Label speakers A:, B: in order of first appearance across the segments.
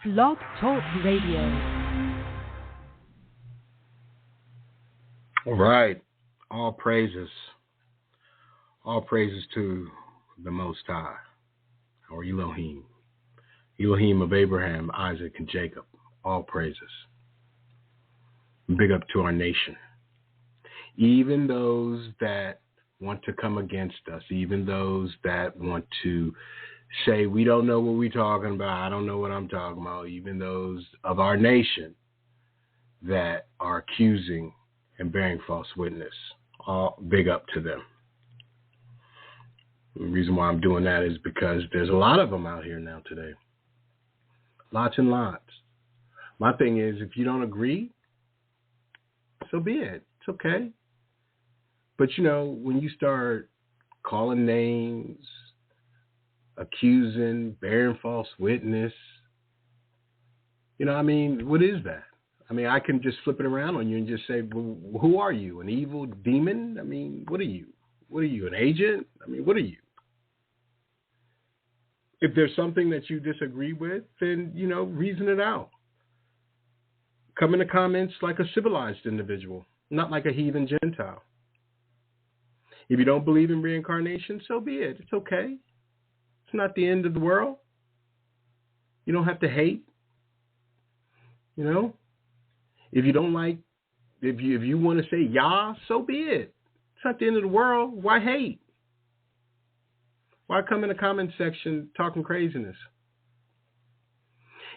A: Blog Talk Radio.
B: All right. All praises to the Most High, or Elohim. Elohim of Abraham, Isaac, and Jacob. All praises. Big up to our nation. Even those that want to come against us, even those that want to say, we don't know what we're talking about, I don't know what I'm talking about, even those of our nation that are accusing and bearing false witness, all big up to them. The reason why I'm doing that is because there's a lot of them out here now today. Lots and lots. My thing is, if you don't agree, so be it. It's okay. But, when you start calling names, accusing, bearing false witness, what is that? I can just flip it around on you and just say, well, who are you? An evil demon? What are you? What are you, an agent? What are you? If there's something that you disagree with, then, reason it out. Come in the comments like a civilized individual, not like a heathen Gentile. If you don't believe in reincarnation, so be it. It's okay. It's not the end of the world. You don't have to hate. If you don't like, if you want to say Yah, so be it. It's not the end of the world. Why hate? Why come in the comment section talking craziness?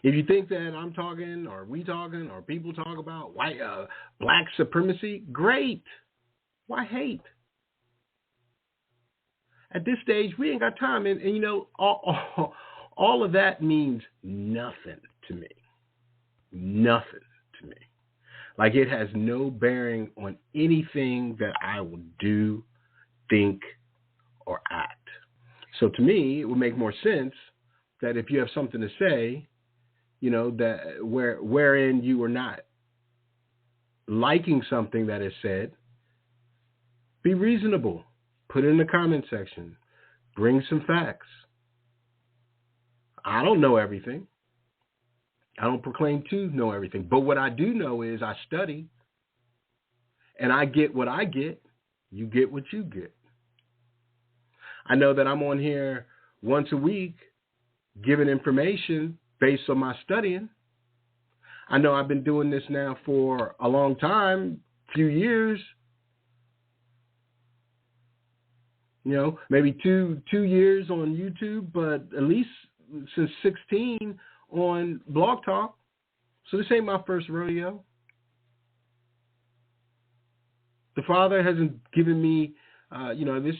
B: If you think that I'm talking or we talking or people talk about white black supremacy, great. Why hate? At this stage, we ain't got time. And all of that means nothing to me. Nothing to me. Like, it has no bearing on anything that I will do, think, or act. So to me, it would make more sense that if you have something to say, that wherein you are not liking something that is said, be reasonable. Put it in the comment section. Bring some facts. I don't know everything. I don't proclaim to know everything. But what I do know is I study, and I get what I get. You get what you get. I know that I'm on here once a week giving information based on my studying. I know I've been doing this now for a long time, few years. Maybe two years on YouTube, but at least since 16 on Blog Talk. So this ain't my first rodeo. The Father hasn't given me, this.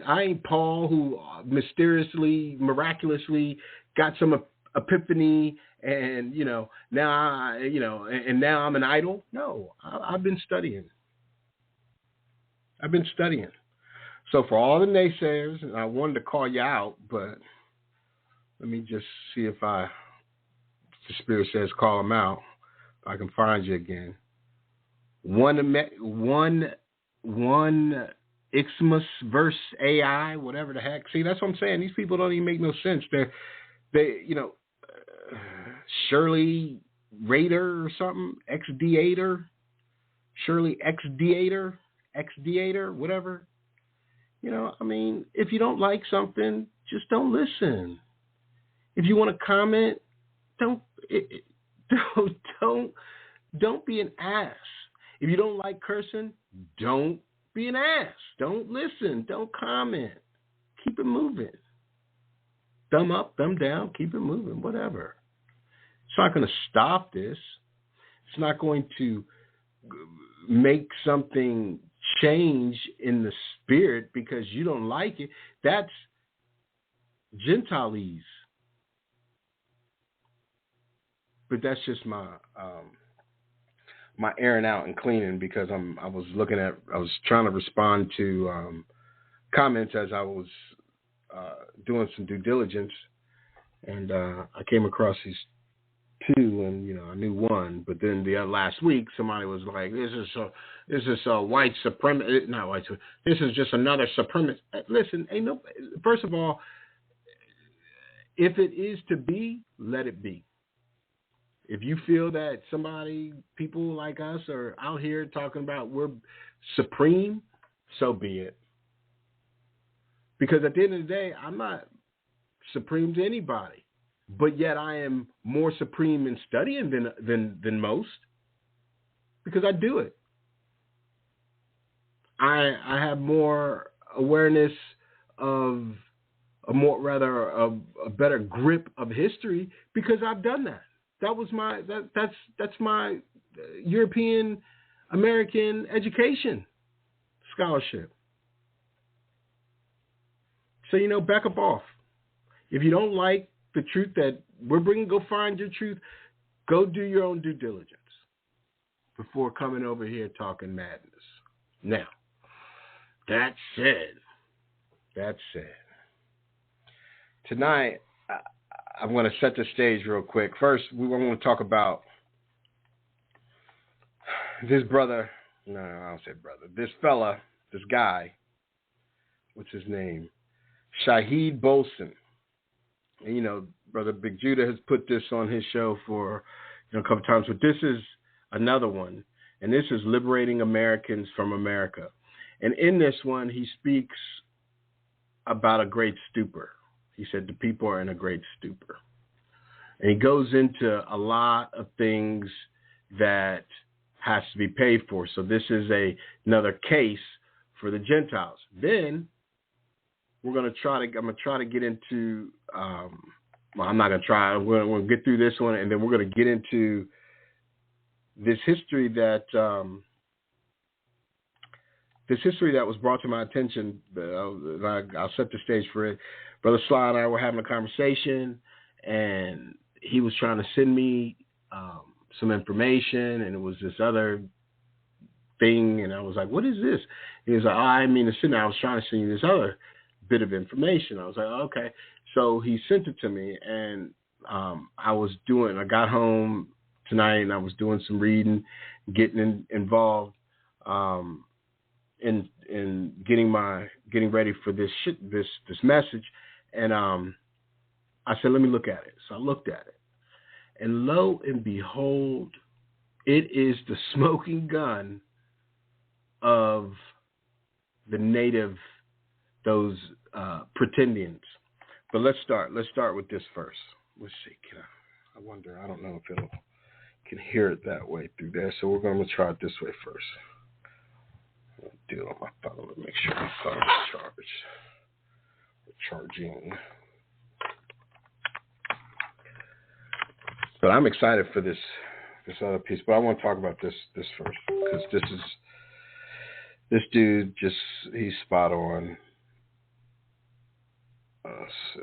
B: I ain't Paul who mysteriously, miraculously got some epiphany, and now now I'm an idol. No, I've been studying. So for all the naysayers, and I wanted to call you out, but let me just see if the Spirit says call them out. If I can find you again. One Xmas verse AI, whatever the heck. See, that's what I'm saying. These people don't even make no sense. They Shirley Raider or something, XDator, Shirley XDator, whatever. If you don't like something, just don't listen. If you want to comment, don't be an ass. If you don't like cursing, don't be an ass. Don't listen. Don't comment. Keep it moving. Thumb up, thumb down, keep it moving, whatever. It's not going to stop this. It's not going to make something change in the spirit because you don't like it. That's Gentilese. But that's just my airing out and cleaning because I was trying to respond to comments as I was doing some due diligence, and I came across these two, and I knew one, but then the last week somebody was like, "This is a white supremacist, not white. This is just another supremacist." Listen, first of all, if it is to be, let it be. If you feel that people like us are out here talking about we're supreme, so be it. Because at the end of the day, I'm not supreme to anybody, but yet I am more supreme in studying than most, because I do it. I have more awareness of a better grip of history because I've done that. That's my European American education scholarship. So, back up off. If you don't like the truth that we're bringing, go find your truth. Go do your own due diligence before coming over here talking madness. Now, that said, tonight I'm going to set the stage real quick. First, we want to talk about this brother. No, I don't say brother. This fella, this guy. What's his name? Shahid Bolson. And, Brother Big Judah has put this on his show for a couple times, but this is another one, and this is Liberating Americans from America. And in this one, he speaks about a great stupor. He said the people are in a great stupor. And he goes into a lot of things that has to be paid for. So this is another case for the Gentiles. Then I'm going to try to get into, I'm not going to try. We're going to get through this one, and then we're going to get into this history that was brought to my attention. I'll set the stage for it. Brother Sly and I were having a conversation, and he was trying to send me some information, and it was this other thing, and I was like, what is this? He was like, I didn't mean to send it. I was trying to send you this other bit of information. I was like, oh, okay. So he sent it to me, and I got home tonight, and I was doing some reading, getting involved in getting ready for this message. And I said, let me look at it. So I looked at it, and lo and behold, it is the smoking gun of the native, those pretendians. But let's start with this first. Let's see. I wonder. I don't know if it can hear it that way through there. So we're going to try it this way first. I'll do it on my phone to make sure my phone is charged. Charging. But I'm excited for this other piece. But I want to talk about this first, because this dude he's spot on. Let's see.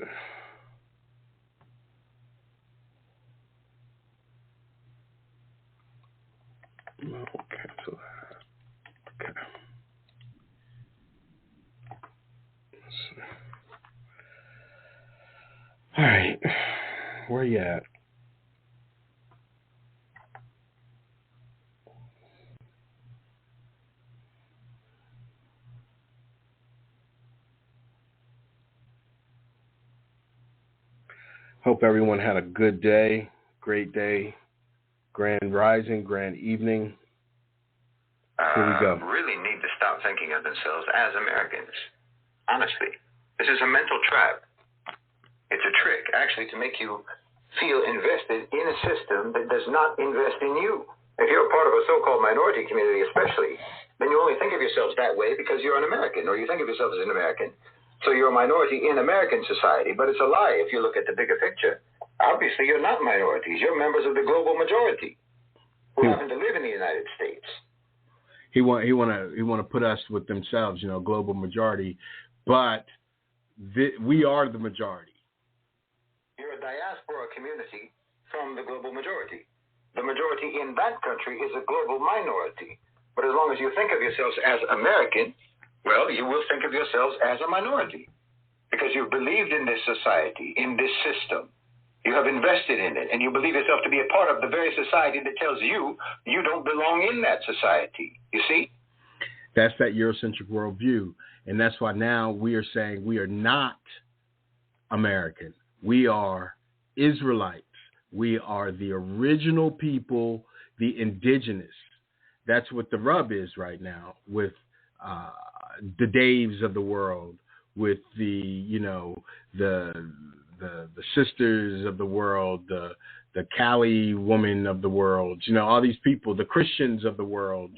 B: No, cancel that. Okay. Let's see. All right. Where you at? Hope everyone had a good day, great day, grand rising, grand evening. Here we go.
C: Really need to stop thinking of themselves as Americans. Honestly, this is a mental trap. It's a trick, actually, to make you feel invested in a system that does not invest in you. If you're a part of a so-called minority community, especially, then you only think of yourselves that way because you're an American, or you think of yourself as an American. So you're a minority in American society, but it's a lie if you look at the bigger picture. Obviously, you're not minorities. You're members of the global majority who happen to live in the United States.
B: He want to put us with themselves, global majority, but we are the majority.
C: You're a diaspora community from the global majority. The majority in that country is a global minority. But as long as you think of yourselves as American, well, you will think of yourselves as a minority because you've believed in this society, in this system. You have invested in it, and you believe yourself to be a part of the very society that tells you you don't belong in that society. You see?
B: That's that Eurocentric worldview. And that's why now we are saying we are not American. We are Israelites. We are the original people, the indigenous. That's what the rub is right now with the Daves of the world, with the sisters of the world, the Cali woman of the world, all these people, the Christians of the world,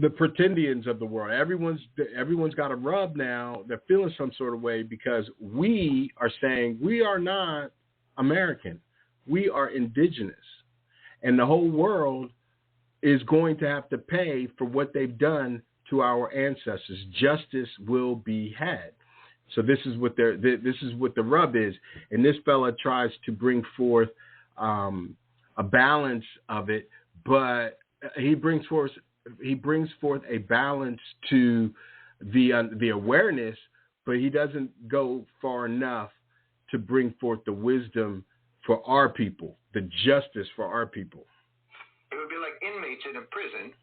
B: the pretendians of the world. Everyone's got a rub now. They're feeling some sort of way because we are saying we are not American. We are indigenous. And the whole world is going to have to pay for what they've done to our ancestors. Justice will be had. So this is what the rub is. And this fella tries to bring forth a balance of it, but he brings forth a balance to the awareness, but he doesn't go far enough to bring forth the wisdom for our people, the justice for our people.
C: It would be like inmates in a prison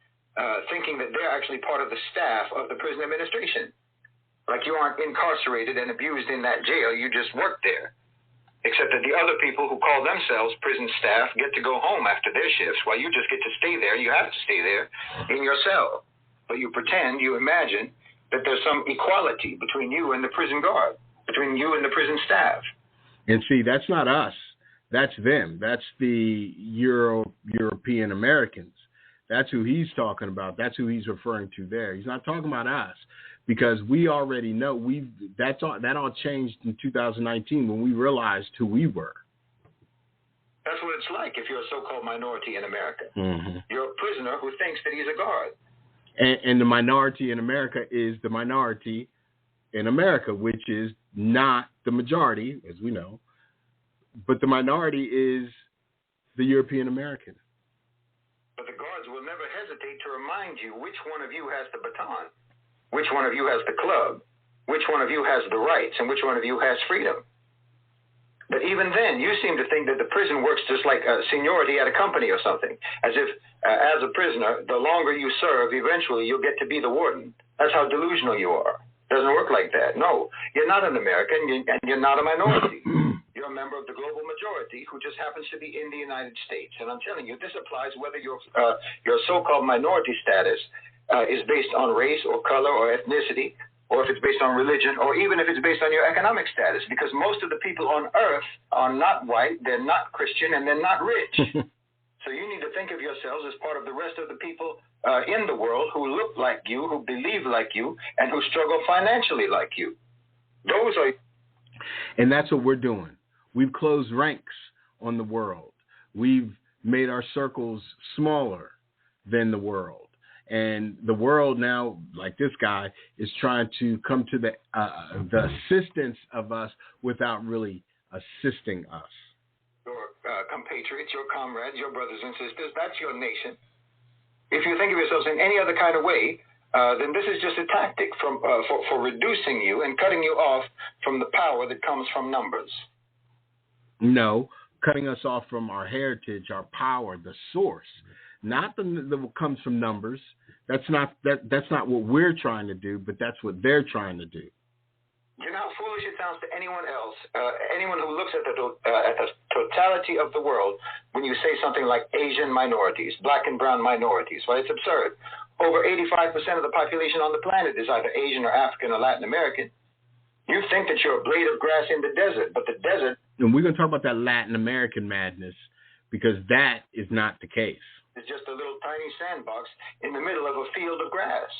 C: thinking that they're actually part of the staff of the prison administration. Like you aren't incarcerated and abused in that jail, you just work there. Except that the other people who call themselves prison staff get to go home after their shifts while you just get to stay there. You have to stay there in your cell. But you pretend, you imagine that there's some equality between you and the prison guard, between you and the prison staff.
B: And see, that's not us. That's them. That's the European Americans. That's who he's talking about. That's who he's referring to there. He's not talking about us. Because we already know that all changed in 2019 when we realized who we were.
C: That's what it's like if you're a so-called minority in America.
B: Mm-hmm.
C: You're a prisoner who thinks that he's a guard.
B: And the minority in America is the minority in America, which is not the majority, as we know. But the minority is the European American.
C: But the guards will never hesitate to remind you which one of you has the baton. Which one of you has the club? Which one of you has the rights? And which one of you has freedom? But even then, you seem to think that the prison works just like seniority at a company or something. As if, as a prisoner, the longer you serve, eventually you'll get to be the warden. That's how delusional you are. Doesn't work like that. No, you're not an American, and you're not a minority. You're a member of the global majority who just happens to be in the United States. And I'm telling you, this applies whether your so-called minority status is based on race or color or ethnicity, or if it's based on religion, or even if it's based on your economic status, because most of the people on earth are not white, they're not Christian, and they're not rich. So you need to think of yourselves as part of the rest of the people in the world who look like you, who believe like you, and who struggle financially like you. Those are...
B: And that's what we're doing. We've closed ranks on the world. We've made our circles smaller than the world. And the world now, like this guy, is trying to come to the assistance of us without really assisting us.
C: Your compatriots, your comrades, your brothers and sisters, that's your nation. If you think of yourselves in any other kind of way, then this is just a tactic for reducing you and cutting you off from the power that comes from numbers.
B: No, cutting us off from our heritage, our power, the source. Not that comes from numbers. That's not what we're trying to do, but that's what they're trying to do.
C: You know how foolish it sounds to anyone else, anyone who looks at the totality of the world when you say something like Asian minorities, black and brown minorities. Well, it's absurd. Over 85% of the population on the planet is either Asian or African or Latin American. You think that you're a blade of grass in the desert, but the desert...
B: And we're going to talk about that Latin American madness, because that is not the case.
C: It's just a little tiny sandbox in the middle of a field of grass.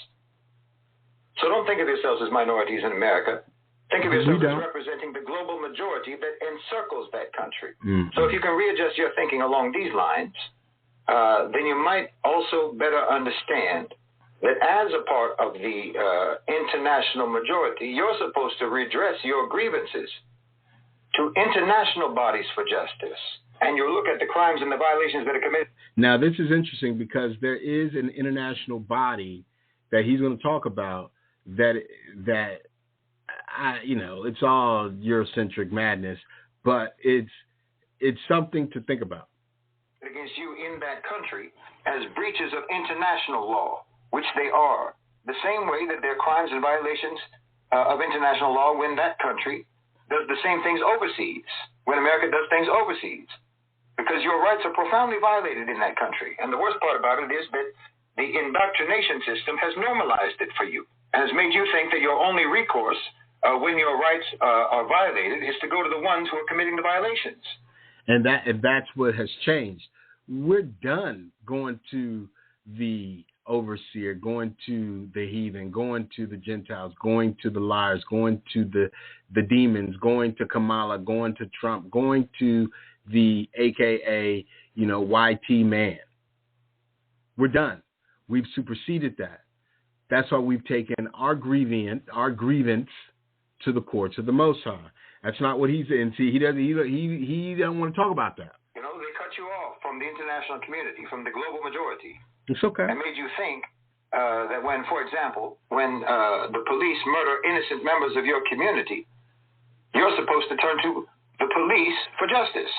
C: So don't think of yourselves as minorities in America. Think of yourselves as representing the global majority that encircles that country. Mm-hmm. So if you can readjust your thinking along these lines, then you might also better understand that as a part of the international majority, you're supposed to redress your grievances to international bodies for justice. And you look at the crimes and the violations that are committed.
B: Now, this is interesting because there is an international body that he's going to talk about that it's all Eurocentric madness, but it's something to think about.
C: Against you in that country as breaches of international law, which they are. The same way that there are crimes and violations of international law when that country does the same things overseas, when America does things overseas. because your rights are profoundly violated in that country. And the worst part about it is that the indoctrination system has normalized it for you and has made you think that your only recourse when your rights are violated is to go to the ones who are committing the violations.
B: And that's what has changed. We're done going to the overseer, going to the heathen, going to the Gentiles, going to the liars, going to the demons, going to Kamala, going to Trump, going to the AKA, YT man. We're done. We've superseded that. That's why we've taken our grievance to the courts of the Most High. That's not what he's in. See, he doesn't want to talk about that.
C: They cut you off from the international community, from the global majority.
B: It's okay.
C: And made you think that when, for example, the police murder innocent members of your community, you're supposed to turn to the police for justice.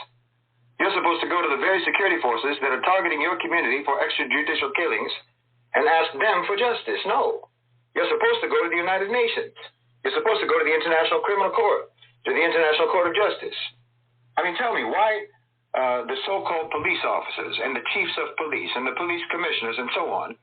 C: You're supposed to go to the very security forces that are targeting your community for extrajudicial killings and ask them for justice. No. You're supposed to go to the United Nations. You're supposed to go to the International Criminal Court, to the International Court of Justice. I mean, tell me, why the so-called police officers and the chiefs of police and the police commissioners and so on,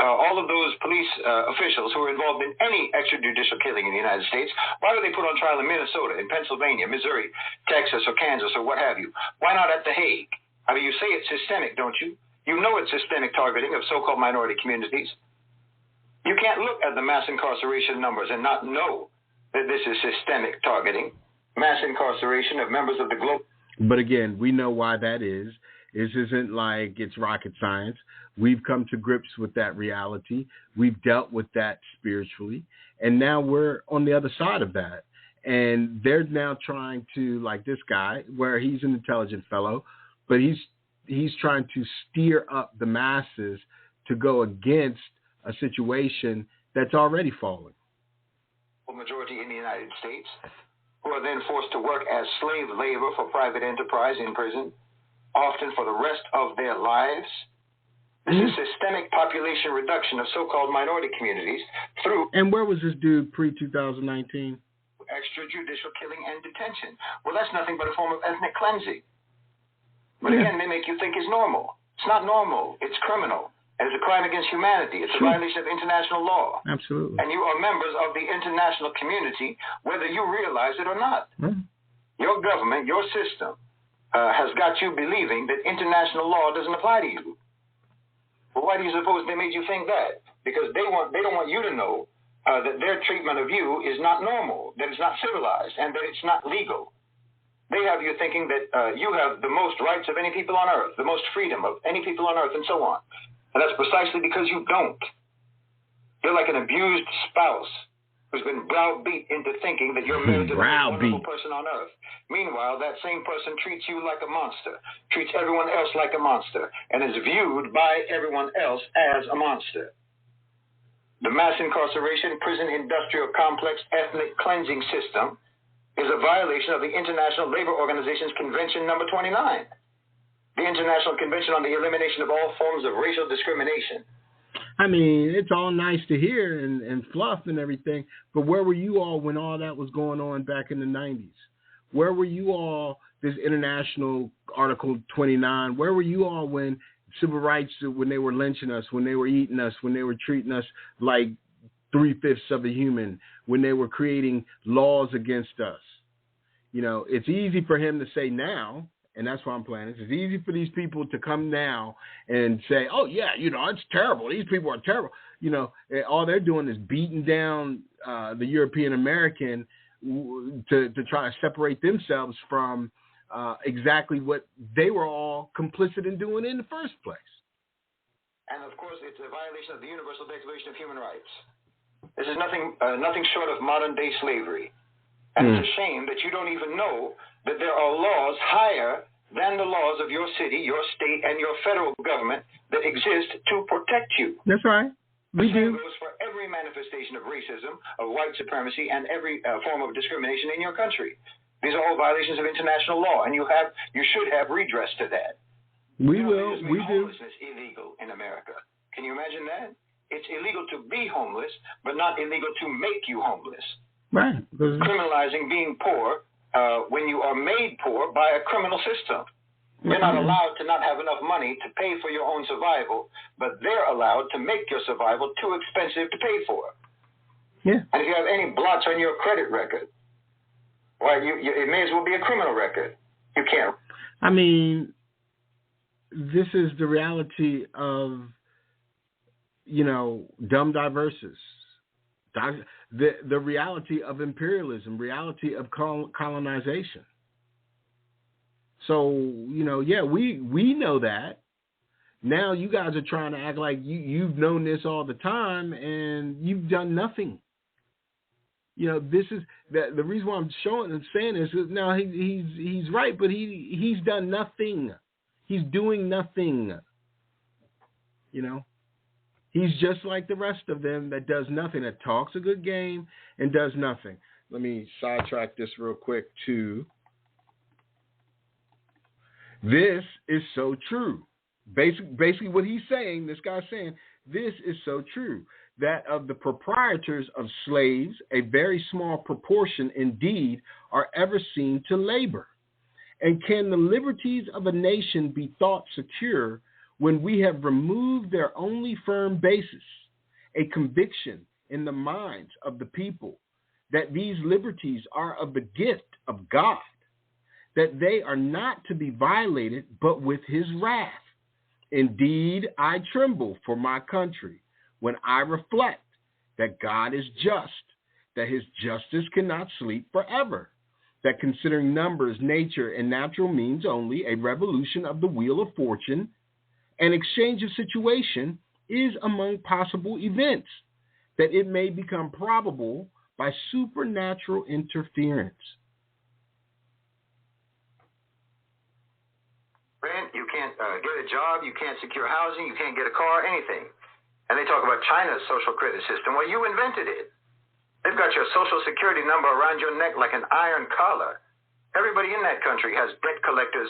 C: all of those police officials who are involved in any extrajudicial killing in the United States, why were they put on trial in Minnesota, in Pennsylvania, Missouri, Texas, or Kansas, or what have you? Why not at The Hague? I mean, you say it's systemic, don't you? You know it's systemic targeting of so-called minority communities. You can't look at the mass incarceration numbers and not know that this is systemic targeting, mass incarceration of members of the global.
B: But again, we know why that is. This isn't like it's rocket science. We've come to grips with that reality. We've dealt with that spiritually. And now we're on the other side of that. And they're now trying to, like this guy, where he's an intelligent fellow, but he's trying to steer up the masses to go against a situation that's already fallen.
C: Majority in the United States, who are then forced to work as slave labor for private enterprise in prison, often for the rest of their lives. This is systemic population reduction of so-called minority communities through...
B: And where was this dude pre-2019?
C: Extrajudicial killing and detention. Well, that's nothing but a form of ethnic cleansing. But again, they make you think it's normal. It's not normal. It's criminal. And it's a crime against humanity. It's a violation of international law.
B: Absolutely.
C: And you are members of the international community, whether you realize it or not. Your government, your system, has got you believing that international law doesn't apply to you. Well, why do you suppose they made you think that? Because they don't want you to know that their treatment of you is not normal, that it's not civilized, and that it's not legal. They have you thinking that you have the most rights of any people on earth, the most freedom of any people on earth, and so on. And that's precisely because you don't. You're like an abused spouse who's been browbeat into thinking that you're married to the most wonderful person on earth. Meanwhile, that same person treats you like a monster, treats everyone else like a monster, and is viewed by everyone else as a monster. The mass incarceration, prison industrial complex, ethnic cleansing system is a violation of the International Labor Organization's Convention number 29. The International Convention on the Elimination of All Forms of Racial Discrimination.
B: I mean, it's all nice to hear and fluff and everything, but where were you all when all that was going on back in the 90s? Where were you all, this International Article 29, where were you all when civil rights, when they were lynching us, when they were eating us, when they were treating us like 3/5 of a human, when they were creating laws against us? It's easy for him to say now, and that's why I'm playing this. It's easy for these people to come now and say, oh, yeah, it's terrible. These people are terrible. All they're doing is beating down the European American to try to separate themselves from exactly what they were all complicit in doing in the first place.
C: And, of course, it's a violation of the Universal Declaration of Human Rights. This is nothing short of modern-day slavery. And it's a shame that you don't even know that there are laws higher than the laws of your city, your state, and your federal government that exist to protect you.
B: That's right. We do.
C: It goes for every manifestation of racism, of white supremacy, and every form of discrimination in your country. These are all violations of international law, and you should have redress to that.
B: We will. We do.
C: Homelessness illegal in America. Can you imagine that? It's illegal to be homeless, but not illegal to make you homeless.
B: Right.
C: Criminalizing being poor when you are made poor by a criminal system. You're not allowed to not have enough money to pay for your own survival, but they're allowed to make your survival too expensive to pay for.
B: Yeah.
C: And if you have any blots on your credit record, well, it may as well be a criminal record. You can't.
B: I mean, this is the reality of, dumb diverses. The reality of imperialism, reality of colonization. So, we know that. Now you guys are trying to act like you've known this all the time and you've done nothing. This is the reason why I'm saying this is now he's right, but he's done nothing. He's doing nothing. He's just like the rest of them that does nothing, that talks a good game and does nothing. Let me sidetrack this real quick to this is so true. Basically what he's saying, this guy's saying, this is so true, that of the proprietors of slaves, a very small proportion indeed are ever seen to labor. And can the liberties of a nation be thought secure when we have removed their only firm basis, a conviction in the minds of the people that these liberties are of the gift of God, that they are not to be violated but with his wrath? Indeed, I tremble for my country when I reflect that God is just, that his justice cannot sleep forever, that considering numbers, nature, and natural means only, a revolution of the wheel of fortune, an exchange of situation is among possible events, that it may become probable by supernatural interference.
C: Rent, you can't get a job, you can't secure housing, you can't get a car, anything. And they talk about China's social credit system. Well, you invented it. They've got your social security number around your neck like an iron collar. Everybody in that country has debt collectors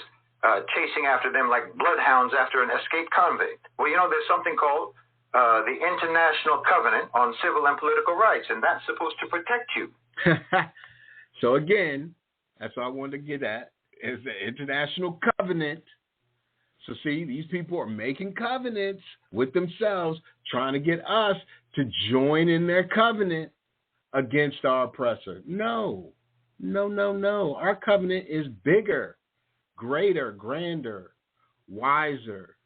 C: chasing after them like bloodhounds after an escaped convict. Well, there's something called the International Covenant on Civil and Political Rights, and that's supposed to protect you.
B: So again, that's what I wanted to get at, is the International Covenant. So see, these people are making covenants with themselves, trying to get us to join in their covenant against our oppressor. No. Our covenant is bigger, greater, grander, wiser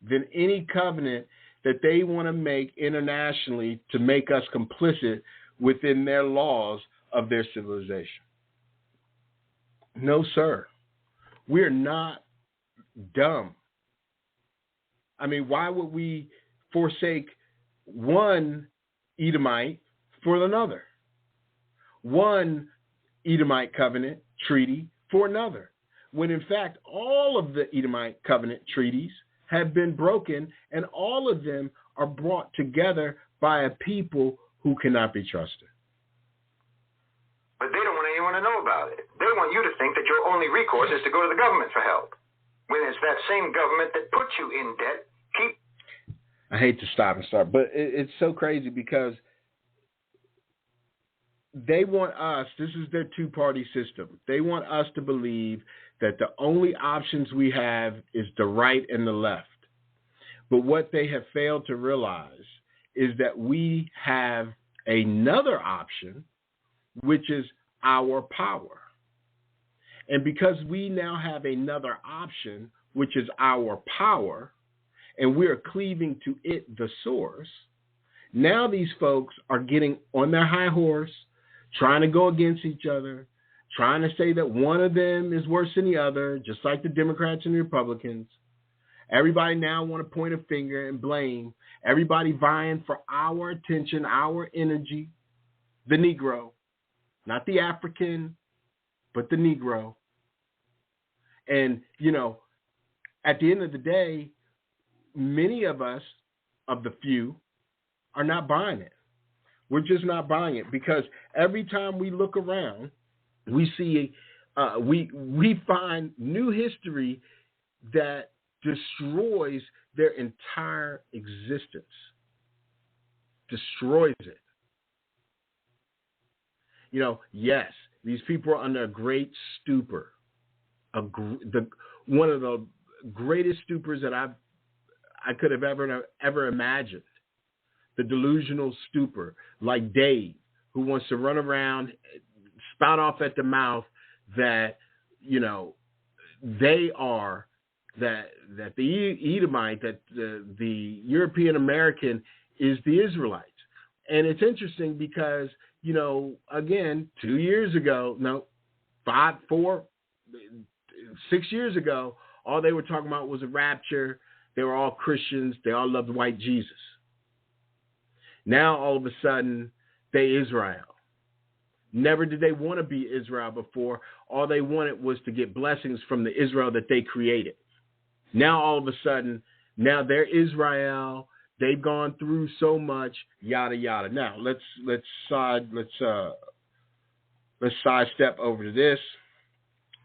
B: than any covenant that they want to make internationally to make us complicit within their laws of their civilization. No, sir. We're not dumb. I mean, why would we forsake one Edomite for another? One Edomite covenant treaty for another, when in fact all of the Edomite covenant treaties have been broken and all of them are brought together by a people who cannot be trusted.
C: But they don't want anyone to know about it. They want you to think that your only recourse is to go to the government for help, when it's that same government that put you in debt. I
B: hate to stop and start, but it's so crazy because they want us, this is their two-party system. They want us to believe that the only options we have is the right and the left. But what they have failed to realize is that we have another option, which is our power. And because we now have another option, which is our power, and we are cleaving to it, the source, now these folks are getting on their high horse, trying to go against each other, trying to say that one of them is worse than the other, just like the Democrats and the Republicans. Everybody now want to point a finger and blame. Everybody vying for our attention, our energy, the Negro, not the African, but the Negro. And, at the end of the day, many of us, of the few, are not buying it. We're just not buying it because every time we look around, we see, we find new history that destroys their entire existence, destroys it. Yes, these people are under a great stupor. one of the greatest stupors that I could have ever imagined. The delusional stupor, like Dave, who wants to run around, spout off at the mouth that, they are, that the Edomite, that the European American is the Israelites. And it's interesting because, again, 2 years ago, 6 years ago, all they were talking about was a rapture. They were all Christians. They all loved white Jesus. Now, all of a sudden, they Israel. Never did they want to be Israel before. All they wanted was to get blessings from the Israel that they created. Now, all of a sudden, now they're Israel. They've gone through so much, yada yada. Now, let's sidestep over to this.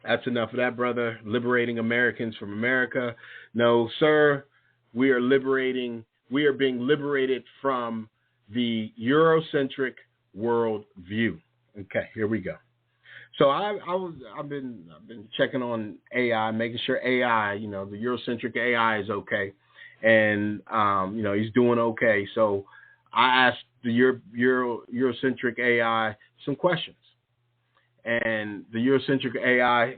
B: That's enough of that, brother. Liberating Americans from America. No, sir. We are being liberated from the Eurocentric world view. Okay, here we go. So I've been checking on AI, making sure AI, the Eurocentric AI is okay, and he's doing okay. So I asked the Eurocentric AI some questions, and the Eurocentric AI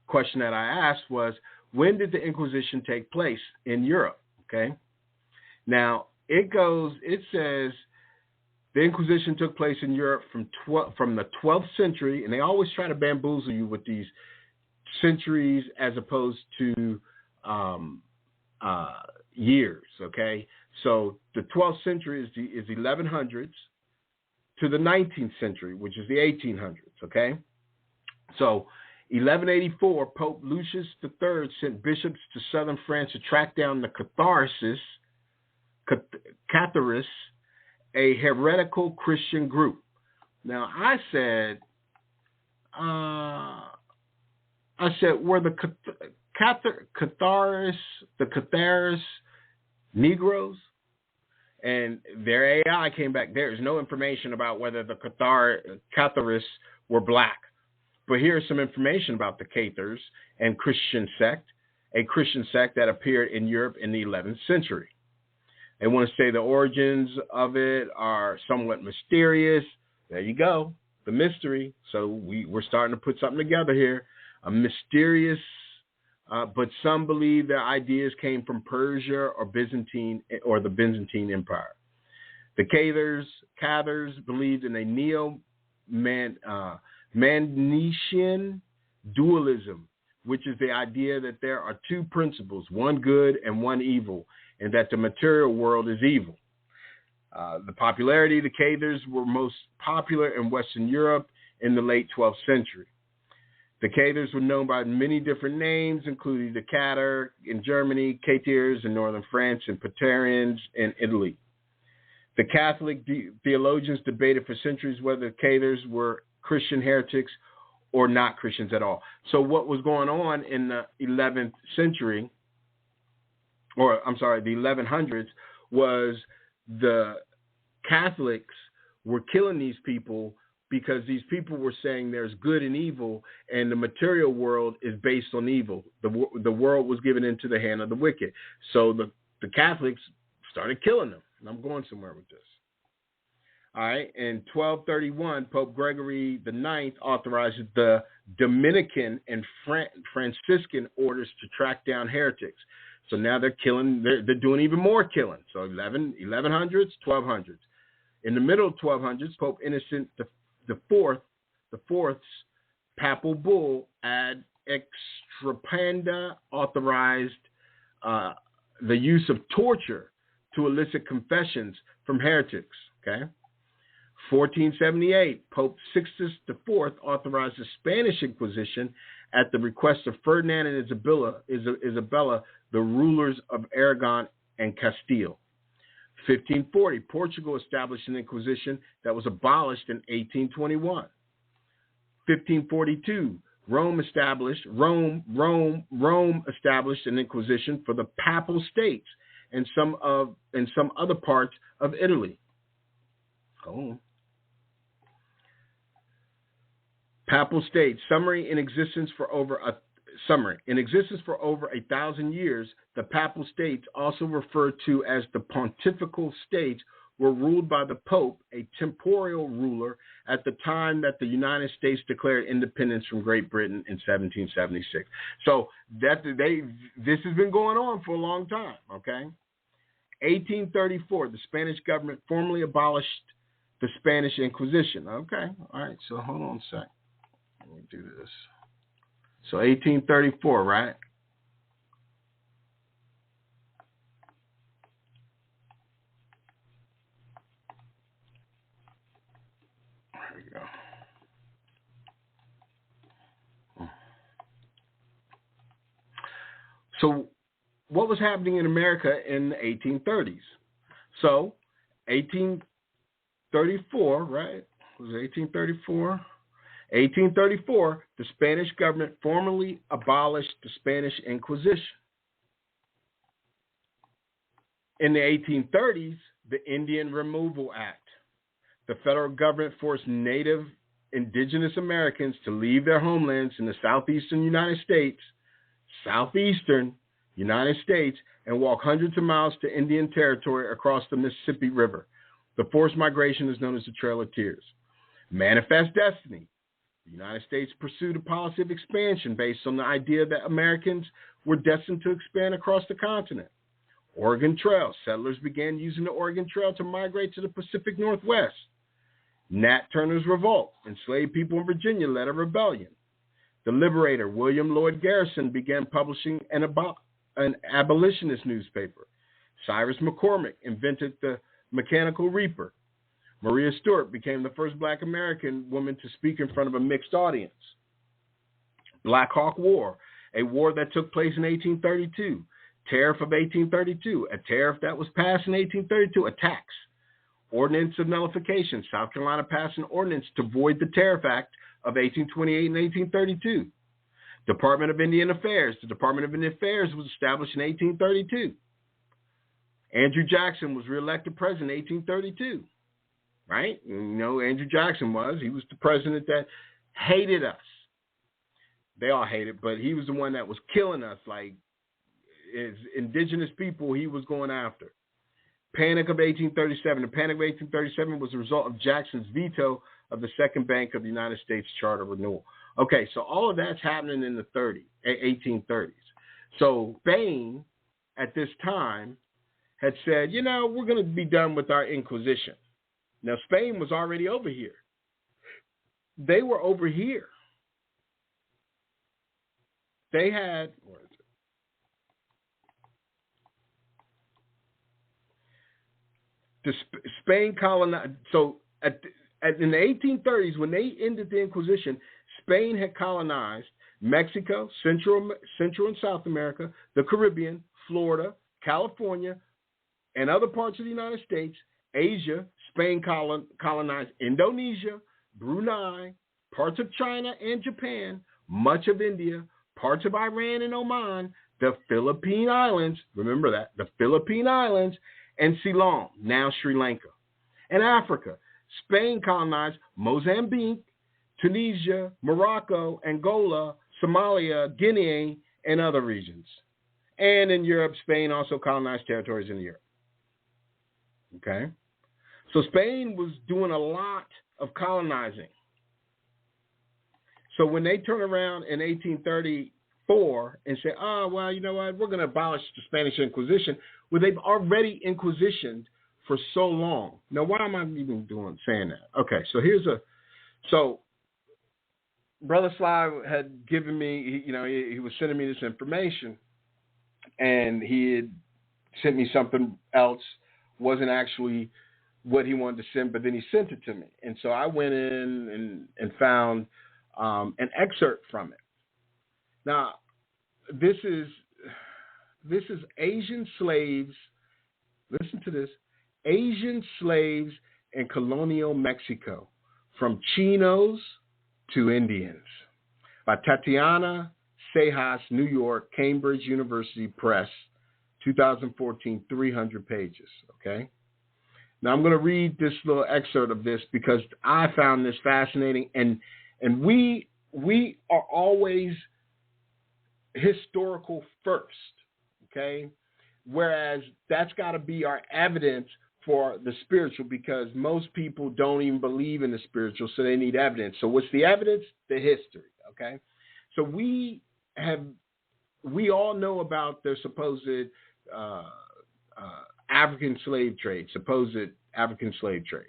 B: question that I asked was, when did the Inquisition take place in Europe? Okay, now it says the Inquisition took place in Europe from the 12th century, and they always try to bamboozle you with these centuries as opposed to years, okay? So the 12th century is 1100s to the 19th century, which is the 1800s, okay? So 1184, Pope Lucius III sent bishops to southern France to track down the Catharists, a heretical Christian group. Now, I said, were the Catharists Negroes? And their AI came back. There is no information about whether the Catharists were black. But here's some information about the Cathars and Christian sect, a Christian sect that appeared in Europe in the 11th century. They want to say the origins of it are somewhat mysterious. There you go, the mystery. So we're starting to put something together here. A mysterious, but some believe their ideas came from Persia or the Byzantine Empire. The Cathars believed in a Neo-Manichaean dualism, which is the idea that there are two principles, one good and one evil, and that the material world is evil. The popularity of the Cathars were most popular in Western Europe in the late 12th century. The Cathars were known by many different names, including the Catar in Germany, Cathars in northern France, and Patarians in Italy. The Catholic theologians debated for centuries whether the Cathars were Christian heretics or not Christians at all. So what was going on in the 11th century, the 1100s, was the Catholics were killing these people because these people were saying there's good and evil, and the material world is based on evil. The world was given into the hand of the wicked. So the Catholics started killing them. And I'm going somewhere with this. All right. In 1231, Pope Gregory IX authorized the Dominican and Franciscan orders to track down heretics. So now they're killing, they're doing even more killing. So 1100s, 1200s. In the middle of 1200s, Pope Innocent the Fourth's papal bull ad extirpanda authorized the use of torture to elicit confessions from heretics. Okay. 1478, Pope Sixtus IV authorized the Spanish Inquisition at the request of Ferdinand and Isabella, the rulers of Aragon and Castile. 1540, Portugal established an Inquisition that was abolished in 1821. 1542, Rome established an Inquisition for the Papal States and some other parts of Italy. Oh. Papal States, summary in existence for over summary. In existence for over 1,000 years, the Papal States, also referred to as the Pontifical States, were ruled by the Pope, a temporal ruler, at the time that the United States declared independence from Great Britain in 1776. So this has been going on for a long time, okay? 1834, the Spanish government formally abolished the Spanish Inquisition. Okay, all right, so hold on a sec. Let me do this. So 1834, right? There we go. So what was happening in America in the 1830s? So 1834, right? Was it 1834? 1834, the Spanish government formally abolished the Spanish Inquisition. In the 1830s, the Indian Removal Act. The federal government forced native indigenous Americans to leave their homelands in the southeastern United States, and walk hundreds of miles to Indian territory across the Mississippi River. The forced migration is known as the Trail of Tears. Manifest Destiny. The United States pursued a policy of expansion based on the idea that Americans were destined to expand across the continent. Oregon Trail. Settlers began using the Oregon Trail to migrate to the Pacific Northwest. Nat Turner's Revolt. Enslaved people in Virginia led a rebellion. The Liberator, William Lloyd Garrison, began publishing an abolitionist newspaper. Cyrus McCormick invented the mechanical reaper. Maria Stewart became the first Black American woman to speak in front of a mixed audience. Black Hawk War, a war that took place in 1832. Tariff of 1832, a tariff that was passed in 1832, a tax. Ordinance of Nullification, South Carolina passed an ordinance to void the Tariff Act of 1828 and 1832. Department of Indian Affairs, the Department of Indian Affairs was established in 1832. Andrew Jackson was reelected president in 1832. Right? You know, Andrew Jackson was the president that hated us. They all hated, but he was the one that was killing us. Like, as indigenous people, he was going after. Panic of 1837. The Panic of 1837 was a result of Jackson's veto of the Second Bank of the United States Charter Renewal. Okay, so all of that's happening in the 1830s. So Spain, at this time, had said, you know, we're going to be done with our Inquisition. Now, Spain was already over here. They were over here. They had, where is it? Spain colonized. So in the 1830s, when they ended the Inquisition, Spain had colonized Mexico, Central and South America, the Caribbean, Florida, California, and other parts of the United States, Asia. Spain colonized Indonesia, Brunei, parts of China and Japan, much of India, parts of Iran and Oman, the Philippine Islands, remember that, the Philippine Islands, and Ceylon, now Sri Lanka. And Africa, Spain colonized Mozambique, Tunisia, Morocco, Angola, Somalia, Guinea, and other regions. And in Europe, Spain also colonized territories in Europe. Okay? So Spain was doing a lot of colonizing. So when they turn around in 1834 and say, oh, well, you know what, we're going to abolish the Spanish Inquisition, well, they've already inquisitioned for so long. Now, why am I even saying that? Okay, so Brother Sly had given me, he was sending me this information, and he had sent me something else, wasn't actually what he wanted to send, but then he sent it to me. And so I went in and found an excerpt from it. Now, this is Asian slaves. Listen to this. Asian slaves in colonial Mexico, from Chinos to Indians, by Tatiana Sejas, New York, Cambridge University Press, 2014, 300 pages, okay? Now, I'm going to read this little excerpt of this because I found this fascinating, and we are always historical first, okay? Whereas that's got to be our evidence for the spiritual, because most people don't even believe in the spiritual, so they need evidence. So what's the evidence? The history, okay? So we all know about their supposed African slave trade,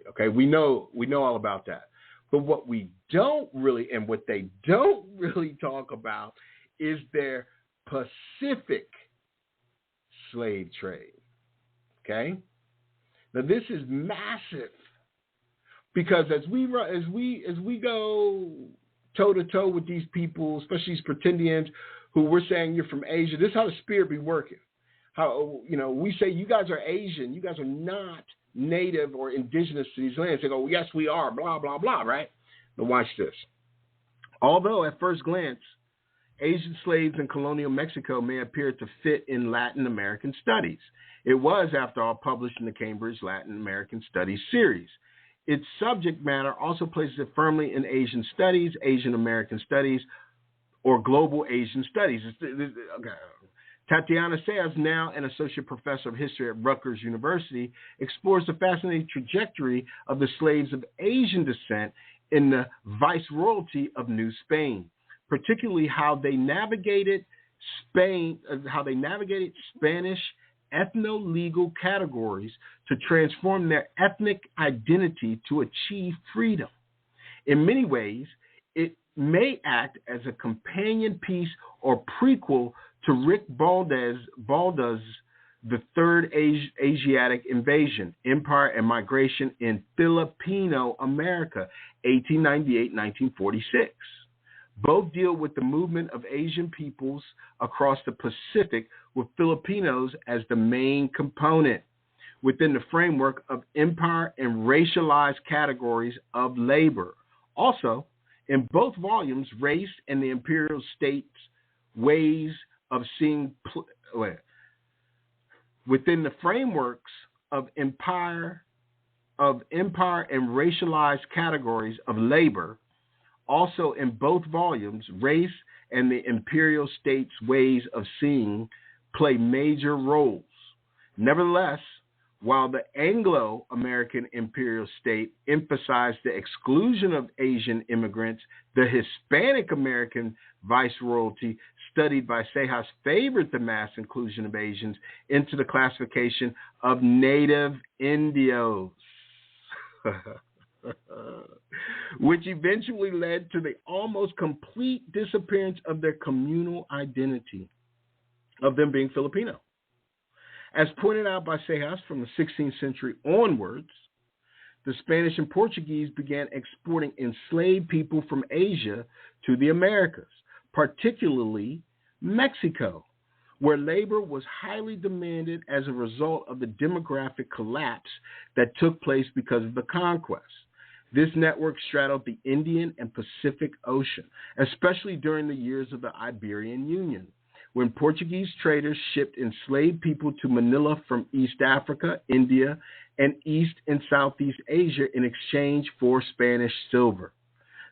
B: okay? We know all about that. But what we don't really, and what they don't really talk about, is their Pacific slave trade, okay? Now this is massive, because as we go toe to toe with these people, especially these pretendians who we're saying you're from Asia, this is how the spirit be working. How, we say you guys are Asian, you guys are not native or indigenous to these lands. They go, well, yes, we are, blah, blah, blah, right? Now watch this. Although at first glance, Asian slaves in colonial Mexico may appear to fit in Latin American studies. It was, after all, published in the Cambridge Latin American Studies series. Its subject matter also places it firmly in Asian studies, Asian American studies, or global Asian studies. Okay. Tatiana Sayas, now an associate professor of history at Rutgers University, explores the fascinating trajectory of the slaves of Asian descent in the Viceroyalty of New Spain, particularly how they navigated Spanish ethno-legal categories to transform their ethnic identity to achieve freedom. In many ways, it may act as a companion piece or prequel to Rick Balda's The Third Asiatic Invasion, Empire and Migration in Filipino America, 1898-1946. Both deal with the movement of Asian peoples across the Pacific, with Filipinos as the main component within the framework of empire and racialized categories of labor. Also, in both volumes, race and the imperial state's ways of seeing within the frameworks of empire and racialized categories of labor. Also, in both volumes, race and the imperial state's ways of seeing play major roles. Nevertheless, while the Anglo-American imperial state emphasized the exclusion of Asian immigrants, the Hispanic American viceroyalty studied by Sejas favored the mass inclusion of Asians into the classification of native Indios, which eventually led to the almost complete disappearance of their communal identity of them being Filipino. As pointed out by Sejas, from the 16th century onwards, the Spanish and Portuguese began exporting enslaved people from Asia to the Americas, particularly Mexico, where labor was highly demanded as a result of the demographic collapse that took place because of the conquest. This network straddled the Indian and Pacific Ocean, especially during the years of the Iberian Union, when Portuguese traders shipped enslaved people to Manila from East Africa, India, and East and Southeast Asia in exchange for Spanish silver.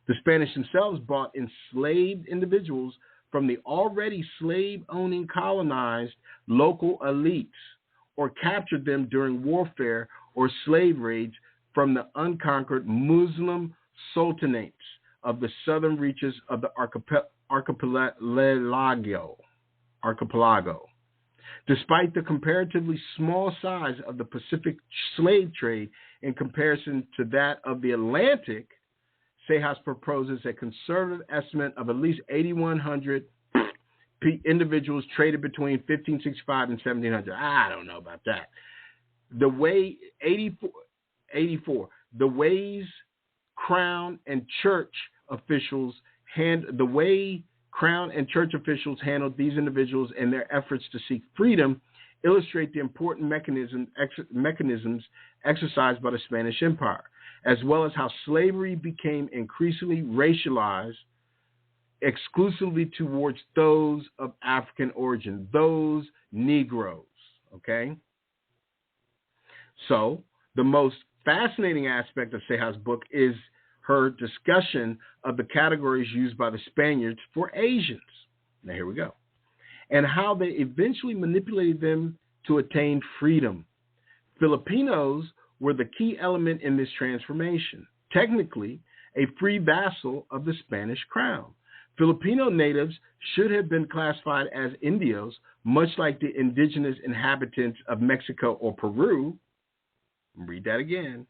B: The Spanish themselves bought enslaved individuals from the already slave-owning colonized local elites, or captured them during warfare or slave raids from the unconquered Muslim sultanates of the southern reaches of the archipelago. Despite the comparatively small size of the Pacific slave trade in comparison to that of the Atlantic, Sejas proposes a conservative estimate of at least 8,100 individuals traded between 1565 and 1700. I don't know about that. The way 84. The ways Crown and church officials handled these individuals and their efforts to seek freedom illustrate the important mechanisms exercised by the Spanish Empire, as well as how slavery became increasingly racialized exclusively towards those of African origin, those Negroes, okay? So the most fascinating aspect of Sejas' book is her discussion of the categories used by the Spaniards for Asians. Now, here we go. and how they eventually manipulated them to attain freedom. Filipinos were the key element in this transformation, technically a free vassal of the Spanish crown. Filipino natives should have been classified as Indios, much like the indigenous inhabitants of Mexico or Peru. Read that again.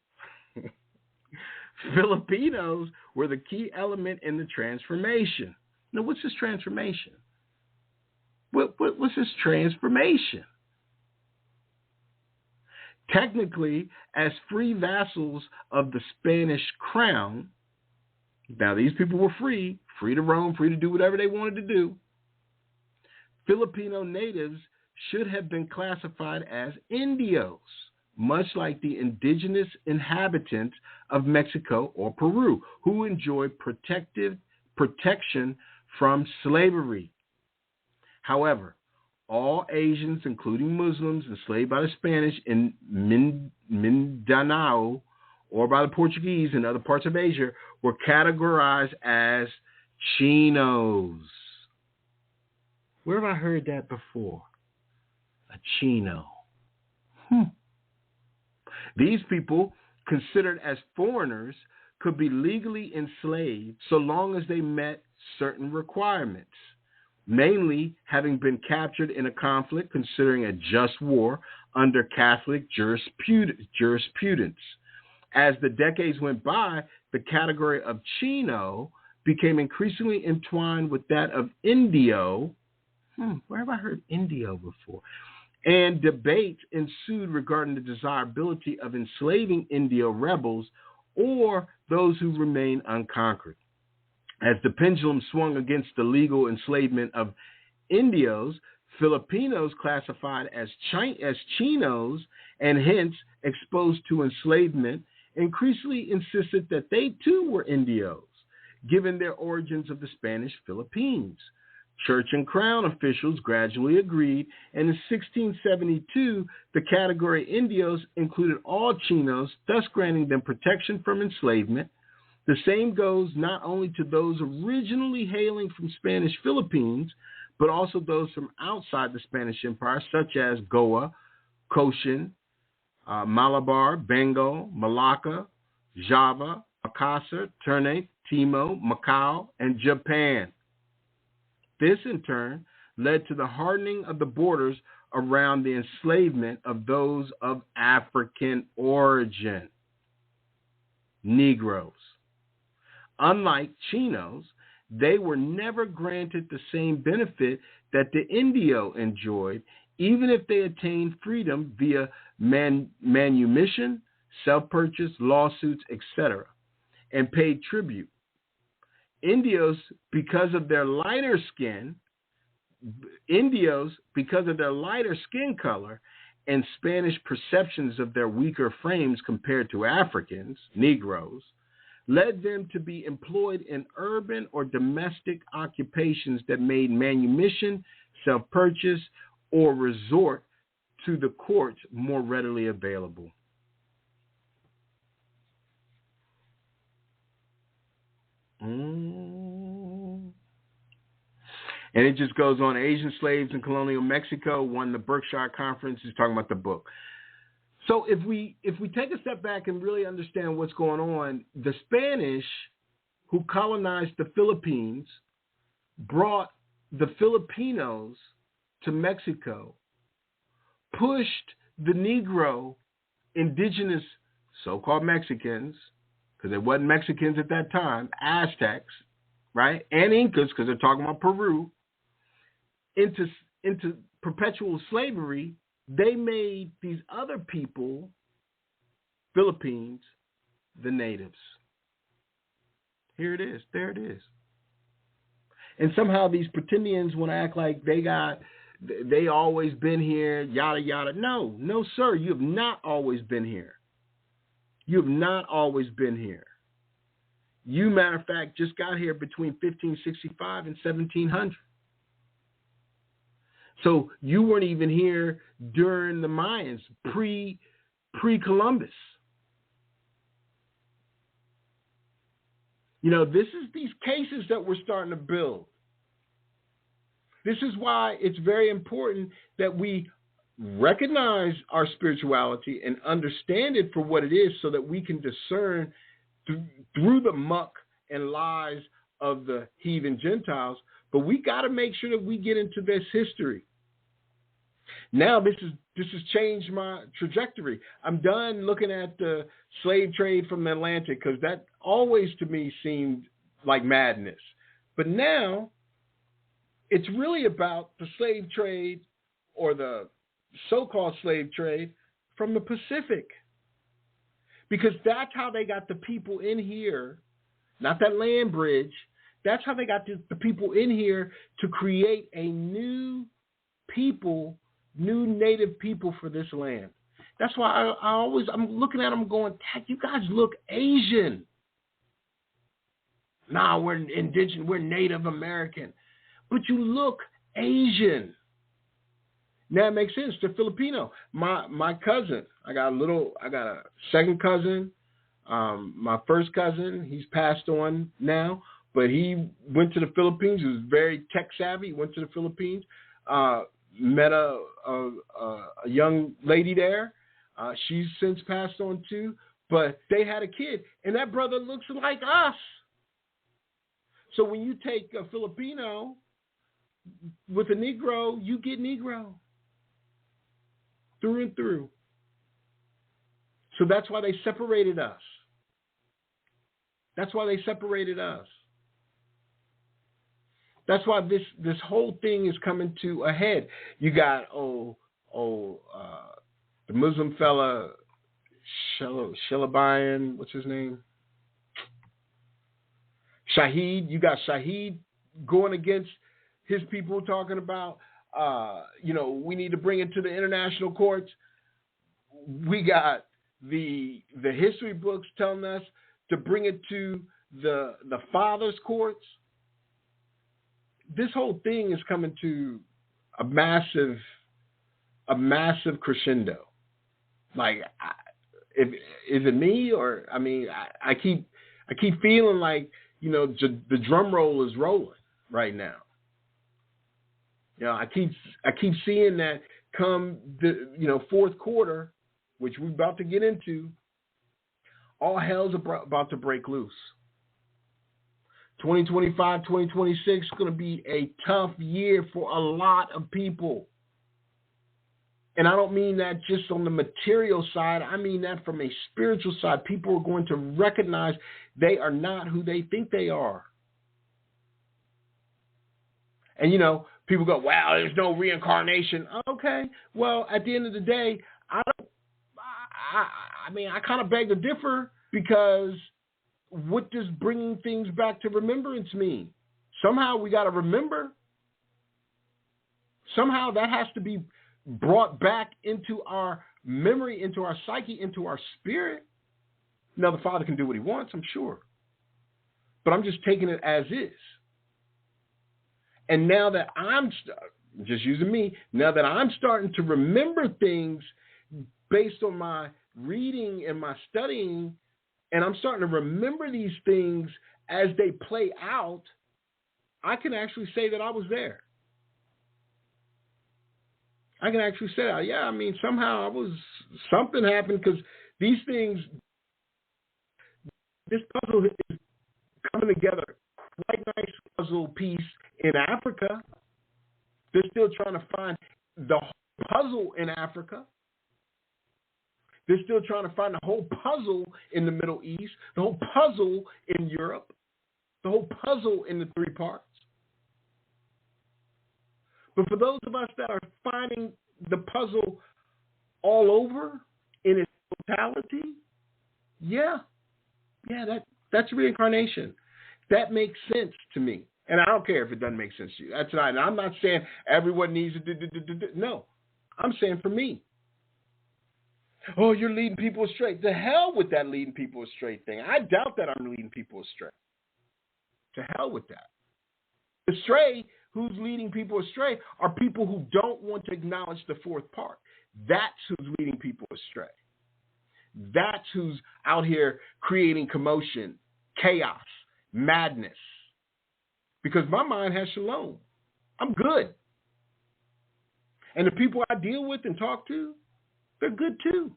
B: Filipinos were the key element in the transformation. Now, what's this transformation? What's this transformation? Technically, as free vassals of the Spanish crown, now these people were free to roam, free to do whatever they wanted to do. Filipino natives should have been classified as Indios, much like the indigenous inhabitants of Mexico or Peru, who enjoyed protection from slavery. However, all Asians, including Muslims enslaved by the Spanish in Mindanao or by the Portuguese in other parts of Asia, were categorized as Chinos. Where have I heard that before? A Chino. These people, considered as foreigners, could be legally enslaved so long as they met certain requirements, mainly having been captured in a conflict considering a just war under Catholic jurisprudence. As the decades went by, the category of Chino became increasingly entwined with that of Indio. Where have I heard Indio before? And debates ensued regarding the desirability of enslaving Indio rebels or those who remained unconquered. As the pendulum swung against the legal enslavement of Indios, Filipinos classified as Chinos and hence exposed to enslavement increasingly insisted that they too were Indios, given their origins of the Spanish Philippines. Church and crown officials gradually agreed, and in 1672, the category Indios included all Chinos, thus granting them protection from enslavement. The same goes not only to those originally hailing from Spanish Philippines, but also those from outside the Spanish Empire, such as Goa, Cochin, Malabar, Bengal, Malacca, Java, Makassar, Ternate, Timor, Macau, and Japan. This, in turn, led to the hardening of the borders around the enslavement of those of African origin, Negroes. Unlike Chinos, they were never granted the same benefit that the Indio enjoyed, even if they attained freedom via manumission, self-purchase, lawsuits, etc., and paid tribute. Indios, because of their lighter skin color and Spanish perceptions of their weaker frames compared to Africans, Negroes, led them to be employed in urban or domestic occupations that made manumission, self-purchase, or resort to the courts more readily available. And it just goes on. Asian slaves in colonial Mexico won the Berkshire Conference. He's talking about the book. So if we take a step back and really understand what's going on, the Spanish who colonized the Philippines brought the Filipinos to Mexico, pushed the Negro indigenous so-called Mexicans, because they wasn't Mexicans at that time, Aztecs, right, and Incas, because they're talking about Peru, into perpetual slavery. They made these other people, Philippines, the natives. Here it is. There it is. And somehow these pretendians want to act like they always been here, yada, yada. No, sir. You have not always been here. You have not always been here. You, matter of fact, just got here between 1565 and 1700. So you weren't even here during the Mayans, pre-Columbus. You know, this is these cases that we're starting to build. This is why it's very important that we recognize our spirituality and understand it for what it is so that we can discern through the muck and lies of the heathen Gentiles. But we got to make sure that we get into this history. Now this has changed my trajectory. I'm done looking at the slave trade from the Atlantic because that always to me seemed like madness. But now it's really about the slave trade or the so-called slave trade from the Pacific. Because that's how they got the people in here, not that land bridge. That's how they got the people in here to create a new people, new native people for this land. That's why I'm looking at them going, you guys look Asian. Nah, we're indigenous, we're Native American. But you look Asian. Now it makes sense. They're Filipino. My cousin, I got a second cousin. My first cousin, he's passed on now, but he went to the Philippines. He was very tech savvy. He went to the Philippines, met a young lady there. She's since passed on too, but they had a kid, and that brother looks like us. So when you take a Filipino with a Negro, you get Negro. Through and through. So that's why they separated us. That's why they separated us. That's why this whole thing is coming to a head. You got the Muslim fella Shalabayan, what's his name? Shahid. You got Shahid going against his people, talking about we need to bring it to the international courts. We got the history books telling us to bring it to the fathers' courts. This whole thing is coming to a massive crescendo. Like, is it me, or I keep feeling like the drum roll is rolling right now. I keep seeing that come the fourth quarter, which we're about to get into. All hell's about to break loose. 2025, 2026 is going to be a tough year for a lot of people. And I don't mean that just on the material side. I mean that from a spiritual side. People are going to recognize they are not who they think they are. And, people go, well, there's no reincarnation. Okay. Well, at the end of the day, I kind of beg to differ, because what does bringing things back to remembrance mean? Somehow we got to remember. Somehow that has to be brought back into our memory, into our psyche, into our spirit. Now, the Father can do what he wants, I'm sure. But I'm just taking it as is. And now that I'm just using me, now that I'm starting to remember things based on my reading and my studying, and I'm starting to remember these things as they play out, I can actually say that I was there. I can actually say, somehow something happened, because these things, this puzzle is coming together. Quite nice puzzle piece in Africa. They're still trying to find the whole puzzle in Africa. They're still trying to find the whole puzzle in the Middle East, the whole puzzle in Europe, the whole puzzle in the three parts. But for those of us that are finding the puzzle all over in its totality, that's reincarnation. That makes sense to me. And I don't care if it doesn't make sense to you. That's not. And I'm not saying everyone needs to do. No. I'm saying for me. Oh, you're leading people astray. The hell with that leading people astray thing. I doubt that I'm leading people astray. To hell with that. Astray, who's leading people astray, are people who don't want to acknowledge the fourth part. That's who's leading people astray. That's who's out here creating commotion, chaos, madness. Because my mind has shalom. I'm good. And the people I deal with and talk to, they're good too.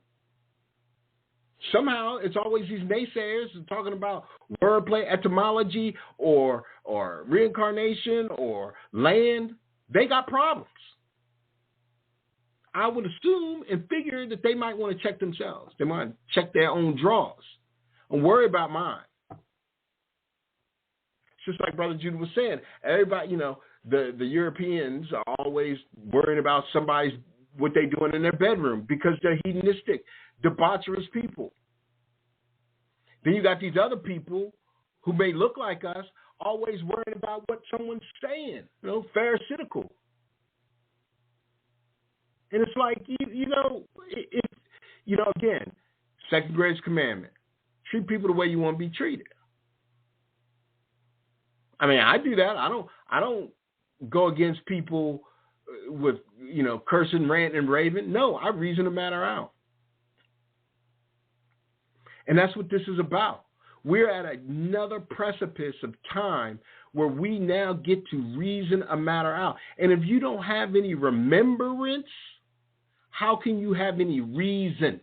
B: Somehow it's always these naysayers talking about wordplay, etymology, or reincarnation, or land. They got problems. I would assume and figure that they might want to check themselves. They might check their own drawers and worry about mine. It's just like Brother Judah was saying. Everybody, the Europeans are always worrying about what they're doing in their bedroom because they're hedonistic, debaucherous people. Then you got these other people who may look like us, always worrying about what someone's saying, pharisaical. And it's like, again, second greatest commandment, treat people the way you want to be treated. I mean, I do that. I don't go against people with, cursing, ranting, and raving. No, I reason the matter out. And that's what this is about. We're at another precipice of time where we now get to reason a matter out. And if you don't have any remembrance, how can you have any reason?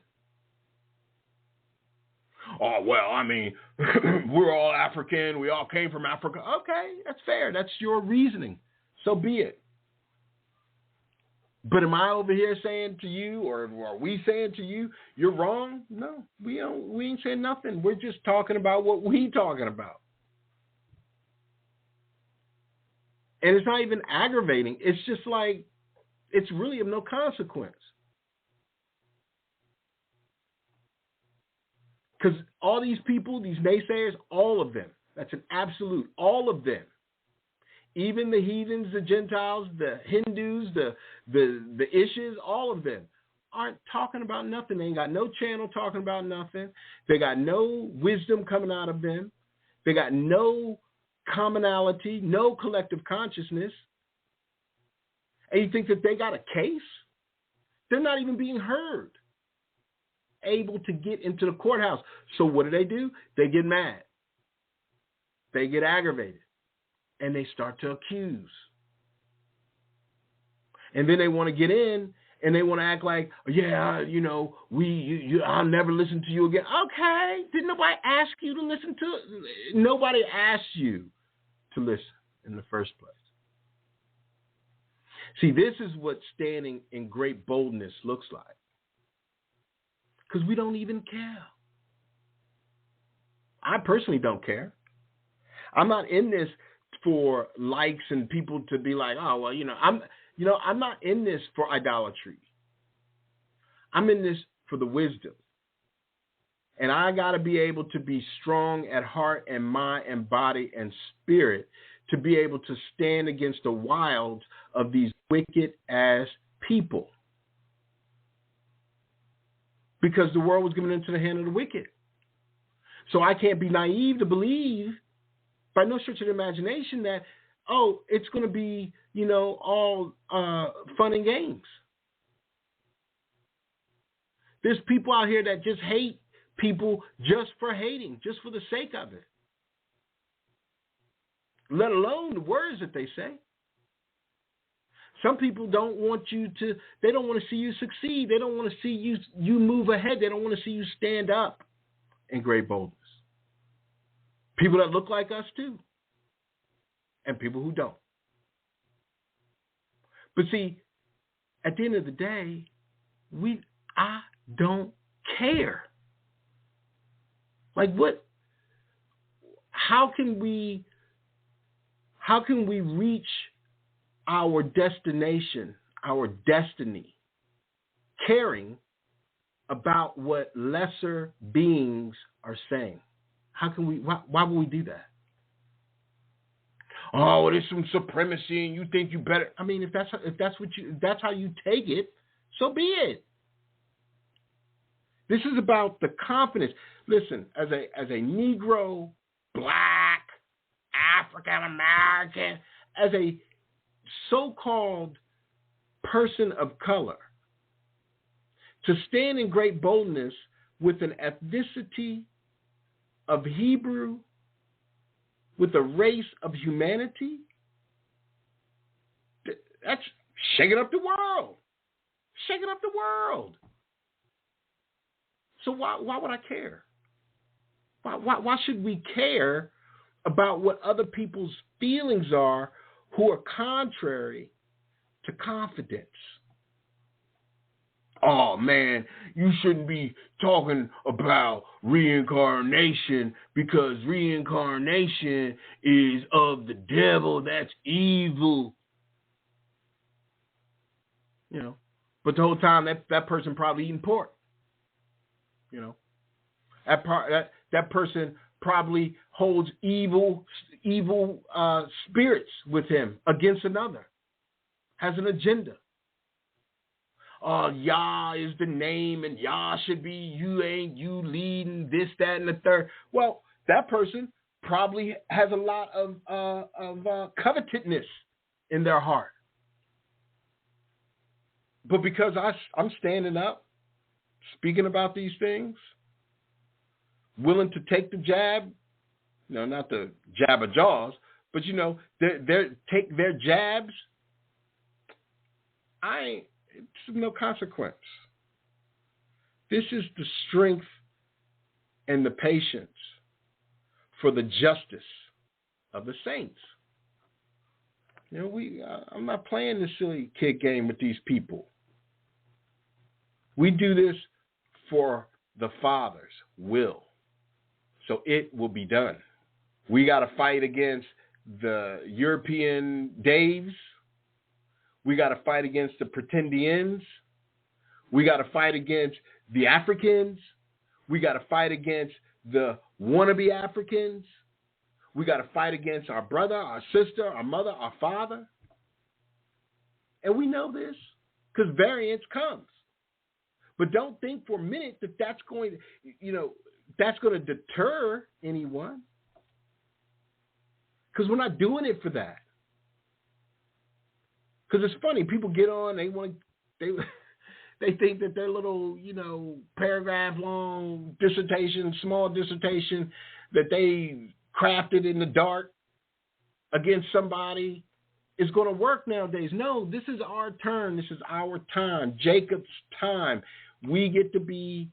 B: Oh, well, I mean, we're all African. We all came from Africa. Okay, that's fair. That's your reasoning. So be it. But am I over here saying to you, or are we saying to you, you're wrong? No, we ain't saying nothing. We're just talking about what we talking about. And it's not even aggravating. It's just like, it's really of no consequence. Because all these people, these naysayers, all of them, that's an absolute, all of them, even the heathens, the Gentiles, the Hindus, the Ishes, all of them aren't talking about nothing. They ain't got no channel talking about nothing. They got no wisdom coming out of them. They got no commonality, no collective consciousness. And you think that they got a case? They're not even being heard, able to get into the courthouse. So what do? They get mad. They get aggravated. And they start to accuse. And then they want to get in and they want to act like, yeah, I'll never listen to you again. Okay. Did nobody ask you to listen to it? Nobody asked you to listen in the first place. See, this is what standing in great boldness looks like. Because we don't even care. I personally don't care. I'm not in this for likes and people to be like, oh, well, I'm not in this for idolatry. I'm in this for the wisdom. And I got to be able to be strong at heart and mind and body and spirit to be able to stand against the wilds of these wicked ass people. Because the world was given into the hand of the wicked. So I can't be naive to believe by no stretch of the imagination that, it's going to be, all fun and games. There's people out here that just hate people just for hating, just for the sake of it. Let alone the words that they say. Some people don't want they don't want to see you succeed. They don't want to see you move ahead. They don't want to see you stand up in great boldness. People that look like us too. And people who don't. But see, at the end of the day, I don't care. Like what? How can we reach our destination, our destiny, caring about what lesser beings are saying? How can we? Why would we do that? Oh, there's some supremacy, and you think you better. I mean, if that's how you take it, so be it. This is about the confidence. Listen, as a Negro, Black, African American, as a so-called person of color, to stand in great boldness with an ethnicity of Hebrew, with a race of humanity, That's shaking up the world. Shaking up the world. So why would I care? Why should we care about what other people's feelings are who are contrary to confidence? Oh, man, you shouldn't be talking about reincarnation because reincarnation is of the devil. That's evil. You know, but the whole time that person probably eating pork. You know, that person probably holds evil spirits with him against another, has an agenda. Yah is the name, and Yah should be you leading this, that, and the third. Well, that person probably has a lot of covetousness in their heart. But because I'm standing up, speaking about these things, willing to take the jab, not the jab of jaws, but they take their jabs, it's no consequence. This is the strength and the patience for the justice of the saints. I'm not playing this silly kid game with these people. We do this for the Father's will, so it will be done. We got to fight against the European Daves. We got to fight against the pretendians. We got to fight against the Africans. We got to fight against the wannabe Africans. We got to fight against our brother, our sister, our mother, our father. And we know this because variance comes. But don't think for a minute that that's going to deter anyone. Because we're not doing it for that. Because it's funny, people get on, they think that their little, paragraph long dissertation, small dissertation that they crafted in the dark against somebody is going to work nowadays. No, this is our turn. This is our time. Jacob's time. We get to be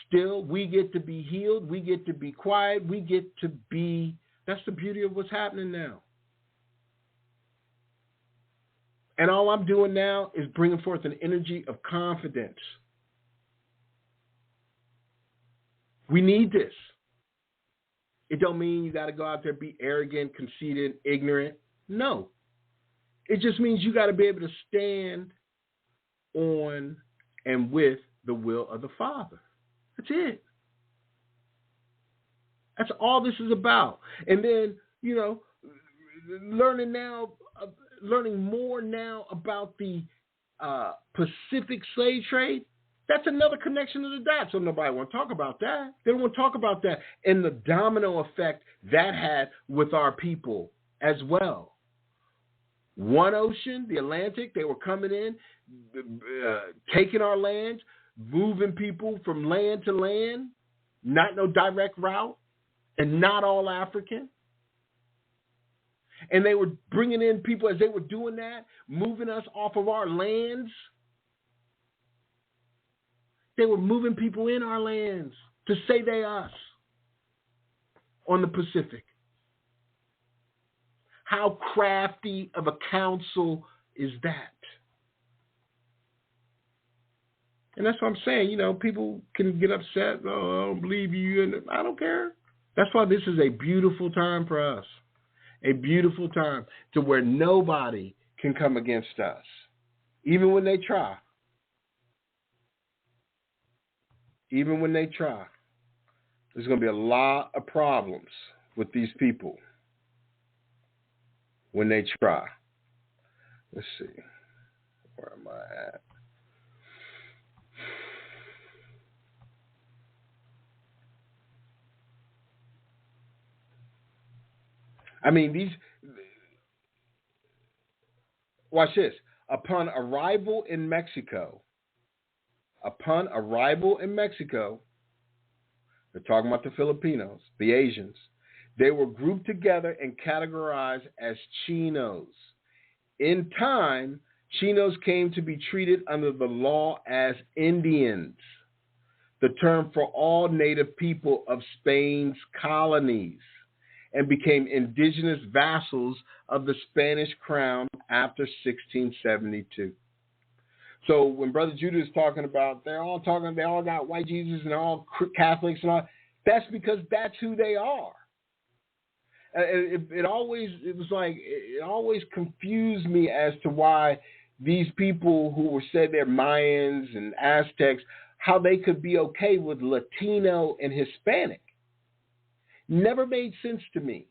B: still. We get to be healed. We get to be quiet. We get to be, that's the beauty of what's happening now. And all I'm doing now is bringing forth an energy of confidence. We need this. It don't mean you got to go out there, be arrogant, conceited, ignorant. No. It just means you got to be able to stand on and with the will of the Father. That's it. That's all this is about. And then, learning more now about the Pacific slave trade, that's another connection to the dots. So nobody want to talk about that. They don't want to talk about that and the domino effect that had with our people as well. One ocean, the Atlantic, they were coming in, taking our lands, moving people from land to land, not no direct route, and not all African. And they were bringing in people as they were doing that, moving us off of our lands. They were moving people in our lands to say they us on the Pacific. How crafty of a counsel is that? And that's what I'm saying. People can get upset. Oh, I don't believe you. And I don't care. That's why this is a beautiful time for us. A beautiful time to where nobody can come against us, even when they try. Even when they try. There's going to be a lot of problems with these people when they try. Let's see. Where am I at? Watch this. Upon arrival in Mexico, they're talking about the Filipinos, the Asians, they were grouped together and categorized as Chinos. In time, Chinos came to be treated under the law as Indians, the term for all native people of Spain's colonies, and became indigenous vassals of the Spanish crown after 1672. So when Brother Judah is talking about they all got white Jesus and they're all Catholics and all, that's because that's who they are. It always confused me as to why these people who were said they're Mayans and Aztecs, how they could be okay with Latino and Hispanic. Never made sense to me.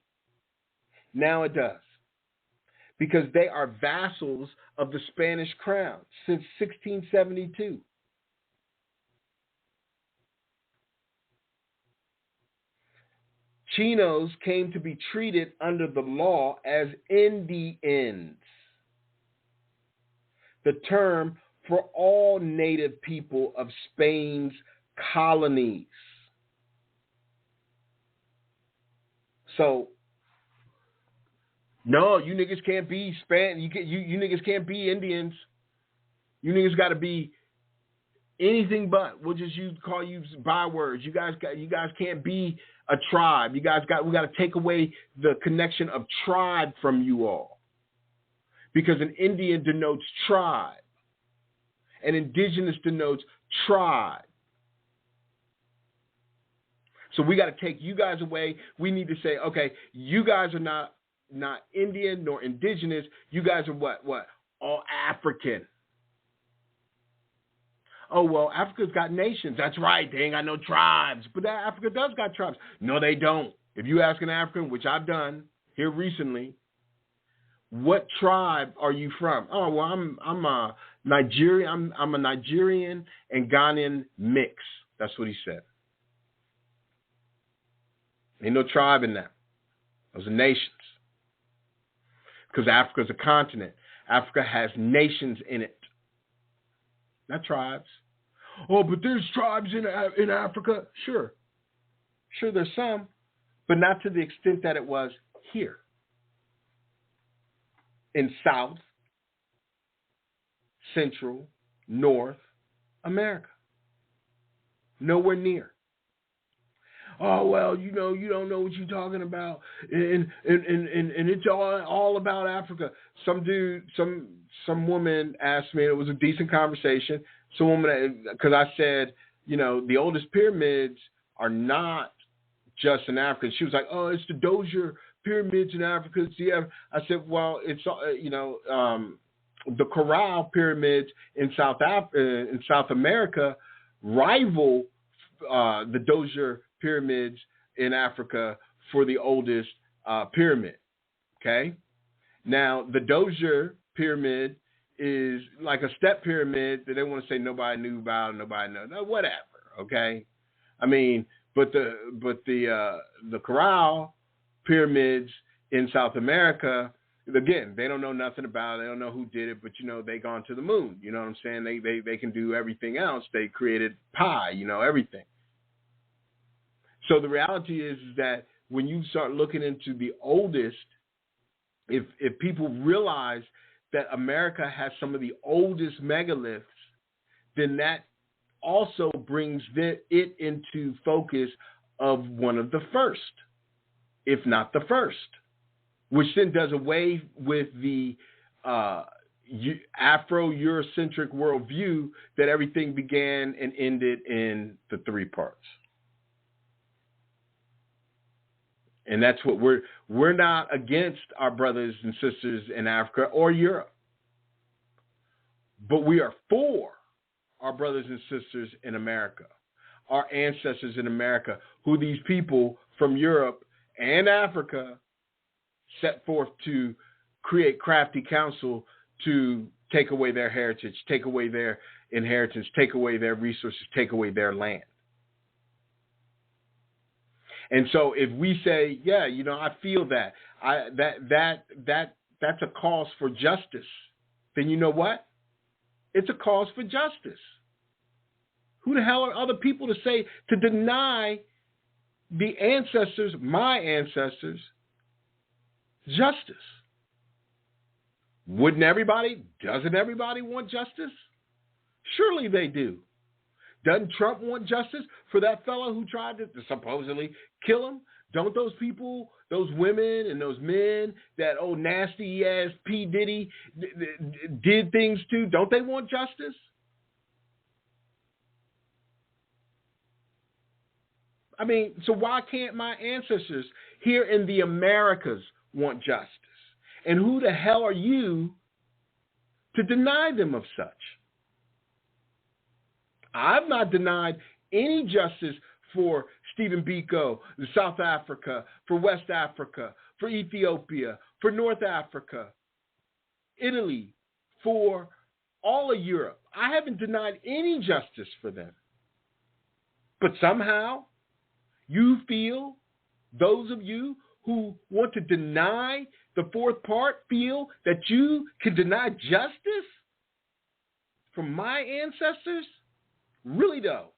B: Now it does. Because they are vassals of the Spanish crown since 1672. Chinos came to be treated under the law as Indians, the term for all native people of Spain's colonies. So, no, you niggas can't be you niggas can't be Indians. You niggas got to be anything but. We'll just call you bywords. You guys can't be a tribe. We got to take away the connection of tribe from you all, because an Indian denotes tribe, and indigenous denotes tribe. So we got to take you guys away. We need to say, okay, you guys are not Indian nor indigenous. You guys are what? All African. Oh, well, Africa's got nations. That's right. They ain't got no tribes. But Africa does got tribes. No, they don't. If you ask an African, which I've done here recently, what tribe are you from? Oh, well, I'm a Nigerian. I'm a Nigerian and Ghanaian mix. That's what he said. Ain't no tribe in that. Those are nations. Because Africa's a continent. Africa has nations in it. Not tribes. Oh, but there's tribes in Africa. Sure, there's some, but not to the extent that it was here in South, Central, North America. Nowhere near. Oh, well, you don't know what you're talking about, and it's all about Africa. Some woman asked me, and it was a decent conversation. Some woman, because I said, the oldest pyramids are not just in Africa. She was like, oh, it's the Dozier pyramids in Africa. I said, well, it's the Corral pyramids in South America rival the Dozier pyramids in Africa for the oldest pyramid. Okay, now the Dozier pyramid is like a step pyramid that they want to say nobody knew about, nobody knows. No, whatever. Okay, I mean, but the Corral pyramids in South America, again, they don't know nothing about it. They don't know who did it, but they gone to the moon. You know what I'm saying? They can do everything else. They created pi. Everything. So the reality is that when you start looking into the oldest, if people realize that America has some of the oldest megaliths, then that also brings it into focus of one of the first, if not the first, which then does away with the Afro-Eurocentric worldview that everything began and ended in the three parts. And that's what we're not against our brothers and sisters in Africa or Europe. But we are for our brothers and sisters in America, our ancestors in America, who these people from Europe and Africa set forth to create crafty counsel to take away their heritage, take away their inheritance, take away their resources, take away their land. And so if we say, yeah, I feel that, that's a cause for justice, then you know what? It's a cause for justice. Who the hell are other people to deny the ancestors, my ancestors, justice? Doesn't everybody want justice? Surely they do. Doesn't Trump want justice for that fellow who tried to supposedly kill him? Don't those people, those women and those men that nasty ass P. Diddy did things to, don't they want justice? I mean, so why can't my ancestors here in the Americas want justice? And who the hell are you to deny them of such? I've not denied any justice for Stephen Biko, South Africa, for West Africa, for Ethiopia, for North Africa, Italy, for all of Europe. I haven't denied any justice for them. But somehow, you feel, those of you who want to deny the fourth part, feel that you can deny justice from my ancestors? Really, though?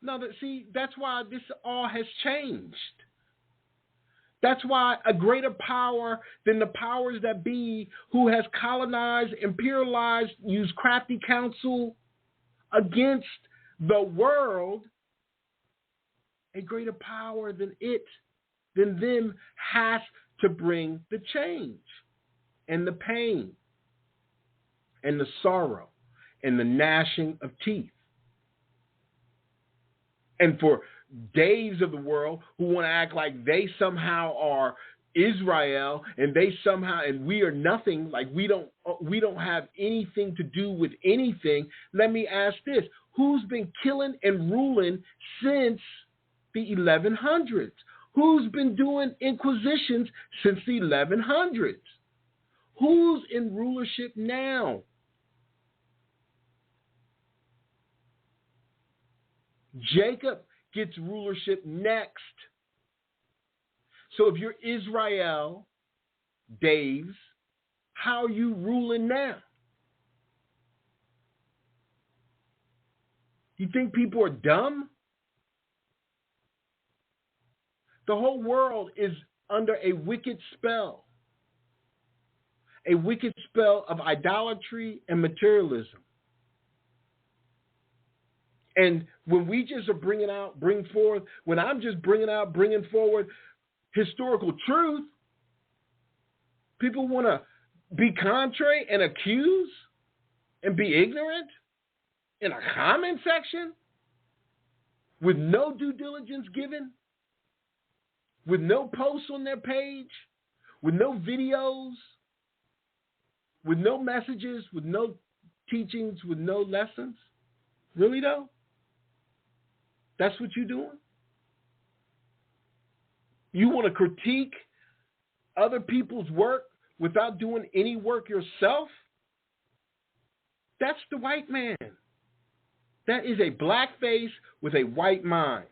B: No, that's why this all has changed. That's why a greater power than the powers that be, who has colonized, imperialized, used crafty counsel against the world, a greater power than them has to bring the change and the pain and the sorrow and the gnashing of teeth. And for days of the world who want to act like they somehow are Israel and we are nothing, like we don't have anything to do with anything. Let me ask this: who's been killing and ruling since the 1100s? Who's been doing inquisitions since the 1100s? Who's in rulership now? Jacob gets rulership next. So if you're Israel, Daves, how are you ruling now? You think people are dumb? The whole world is under a wicked spell of idolatry and materialism. And when we just are bringing forward historical truth, people want to be contrary and accuse and be ignorant in a comment section with no due diligence given, with no posts on their page, with no videos, with no messages, with no teachings, with no lessons. Really though? That's what you're doing? You want to critique other people's work without doing any work yourself? That's the white man. That is a black face with a white mind.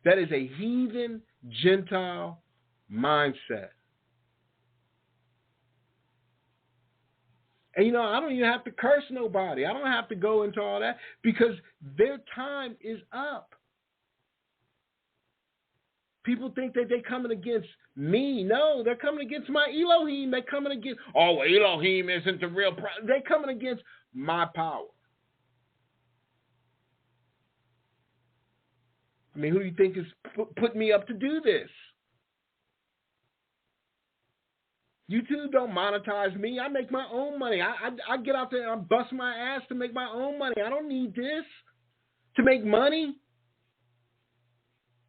B: That is a heathen, Gentile mindset. And I don't even have to curse nobody. I don't have to go into all that because their time is up. People think that they're coming against me. No, they're coming against my Elohim. They're coming against, Elohim isn't the real problem. They're coming against my power. I mean, who do you think is putting me up to do this? YouTube don't monetize me. I make my own money. I get out there and I bust my ass to make my own money. I don't need this to make money.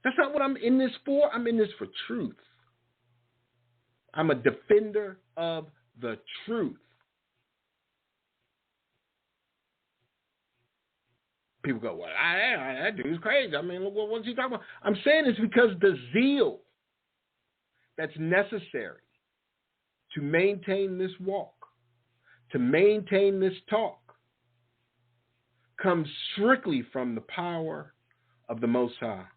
B: That's not what I'm in this for. I'm in this for truth. I'm a defender of the truth. People go, well, that dude's crazy. I mean, what's he talking about? I'm saying this because the zeal that's necessary to maintain this walk, to maintain this talk, comes strictly from the power of the Most High.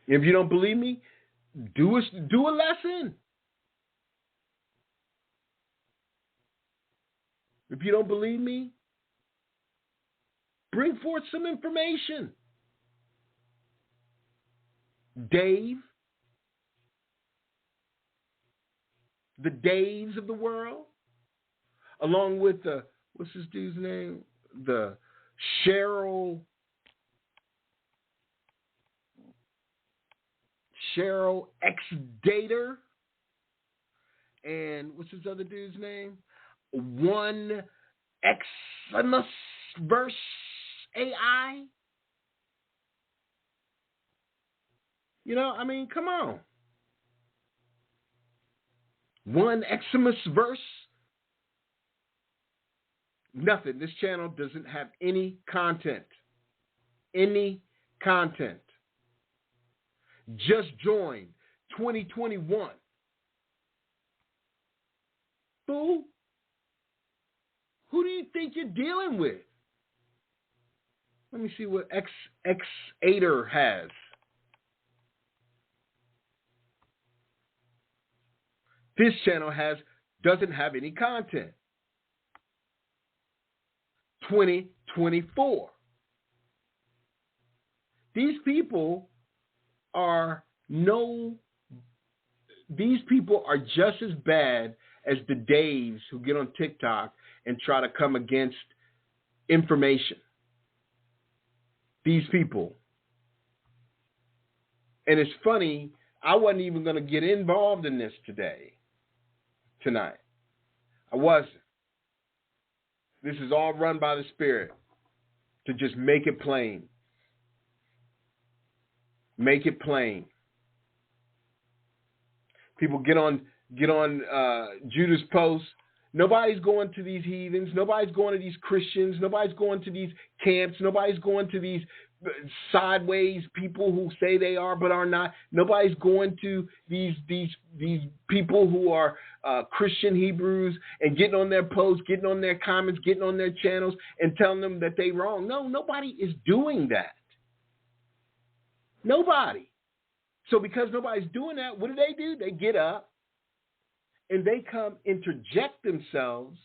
B: If you don't believe me, do a lesson. If you don't believe me, bring forth some information. Dave, the Daves of the world, along with the, what's this dude's name? The Cheryl X-Dater, and what's this other dude's name? One Eximus verse AI. You know, I mean, come on. One Eximus verse. Nothing. This channel doesn't have any content. Any content. Just joined 2021. Fool. Who do you think you're dealing with? Let me see what X8er has. This channel doesn't have any content. 2024. These people are just as bad as the Daves who get on TikTok and try to come against information. These people. And it's funny, I wasn't even going to get involved in this tonight. I wasn't. This is all run by the Spirit to just make it plain. Make it plain. People get on Judah's post. Nobody's going to these heathens. Nobody's going to these Christians. Nobody's going to these camps. Nobody's going to these sideways people who say they are but are not. Nobody's going to these people who are Christian Hebrews and getting on their posts, getting on their comments, getting on their channels and telling them that they wrong. No, nobody is doing that. Nobody. So because nobody's doing that, what do? They get up and they come interject themselves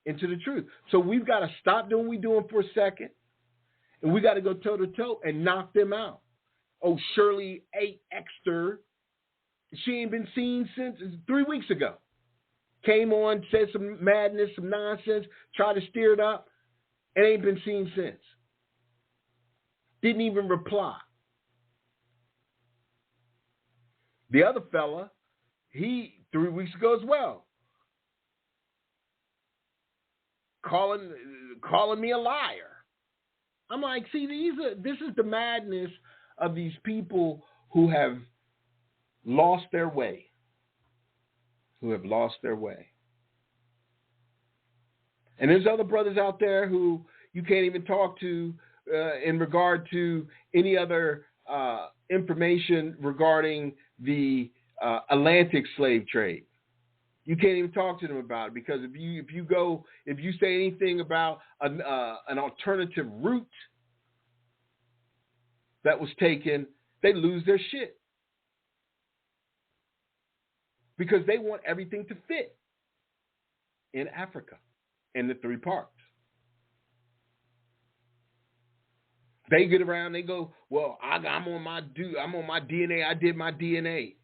B: into the truth. So we've got to stop doing what we're doing for a second, and we got to go toe-to-toe and knock them out. Oh, Shirley A. Exter, she ain't been seen since 3 weeks ago. Came on, said some madness, some nonsense, tried to steer it up, and ain't been seen since. Didn't even reply. The other fella, he 3 weeks ago as well, calling me a liar. I'm like, see, this is the madness of these people who have lost their way. Who have lost their way. And there's other brothers out there who you can't even talk to in regard to any other information regarding the Atlantic slave trade. You can't even talk to them about it because if you say anything about an alternative route that was taken, they lose their shit because they want everything to fit in Africa in the 3 parts. They get around, they go, well, I'm on my DNA. I did my DNA,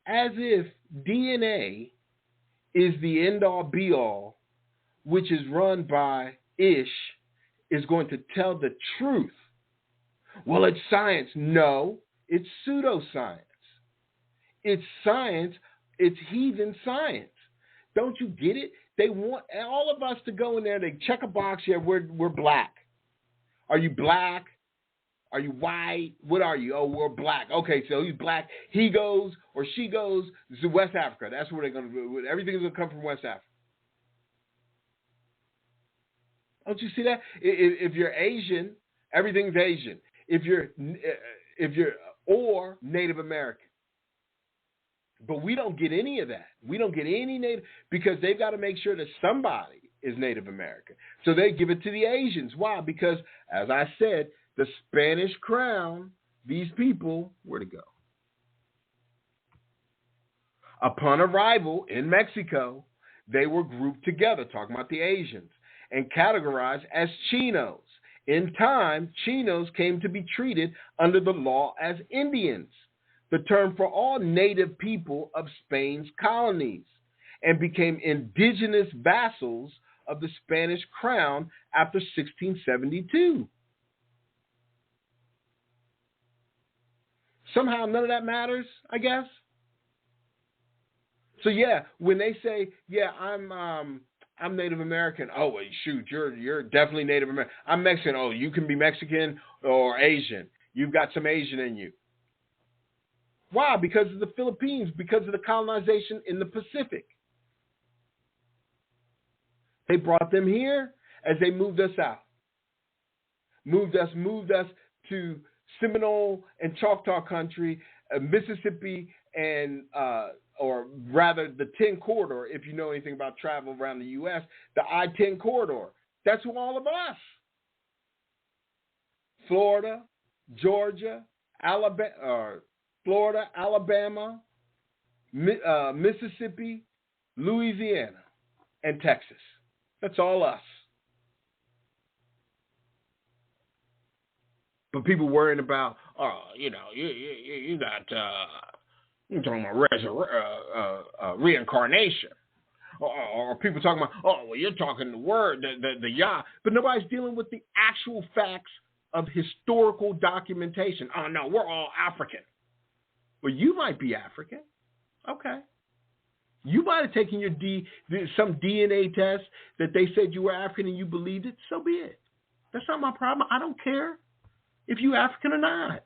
B: as if DNA is the end-all, be-all, which is run by Ish, is going to tell the truth. Well, it's science. No, it's pseudoscience. It's science. It's heathen science. Don't you get it? They want all of us to go in there. They check a box here. We're black. Are you black? Are you white? What are you? Oh, we're black. Okay, so he's black. He goes or she goes to West Africa. That's where they're going to do. Everything's going to come from West Africa. Don't you see that? If you're Asian, everything's Asian. If you're or Native American. But we don't get any of that. We don't get any Native because they've got to make sure that somebody is Native American. So they give it to the Asians. Why? Because, as I said, the Spanish crown, these people, where to go? Upon arrival in Mexico, they were grouped together, talking about the Asians, and categorized as Chinos. In time, Chinos came to be treated under the law as Indians, the term for all native people of Spain's colonies, and became indigenous vassals of the Spanish crown after 1672. Somehow none of that matters, I guess. So yeah, when they say, yeah, I'm Native American. Oh, well, shoot, you're definitely Native American. I'm Mexican. Oh, you can be Mexican or Asian. You've got some Asian in you. Why? Because of the Philippines, because of the colonization in the Pacific. They brought them here as they moved us out. Moved us to Seminole and Choctaw country, Mississippi, and or rather the 10 corridor, if you know anything about travel around the U.S., the I-10 corridor. That's who all of us. Florida, Georgia, Alabama, Mississippi, Louisiana, and Texas. That's all us. But people worrying about, you got, you're talking about reincarnation. Or people talking about, well, you're talking the word, the Yah. But nobody's dealing with the actual facts of historical documentation. Oh, no, we're all African. Well, you might be African. Okay. You might have taken some DNA test that they said you were African and you believed it. So be it. That's not my problem. I don't care if you're African or not.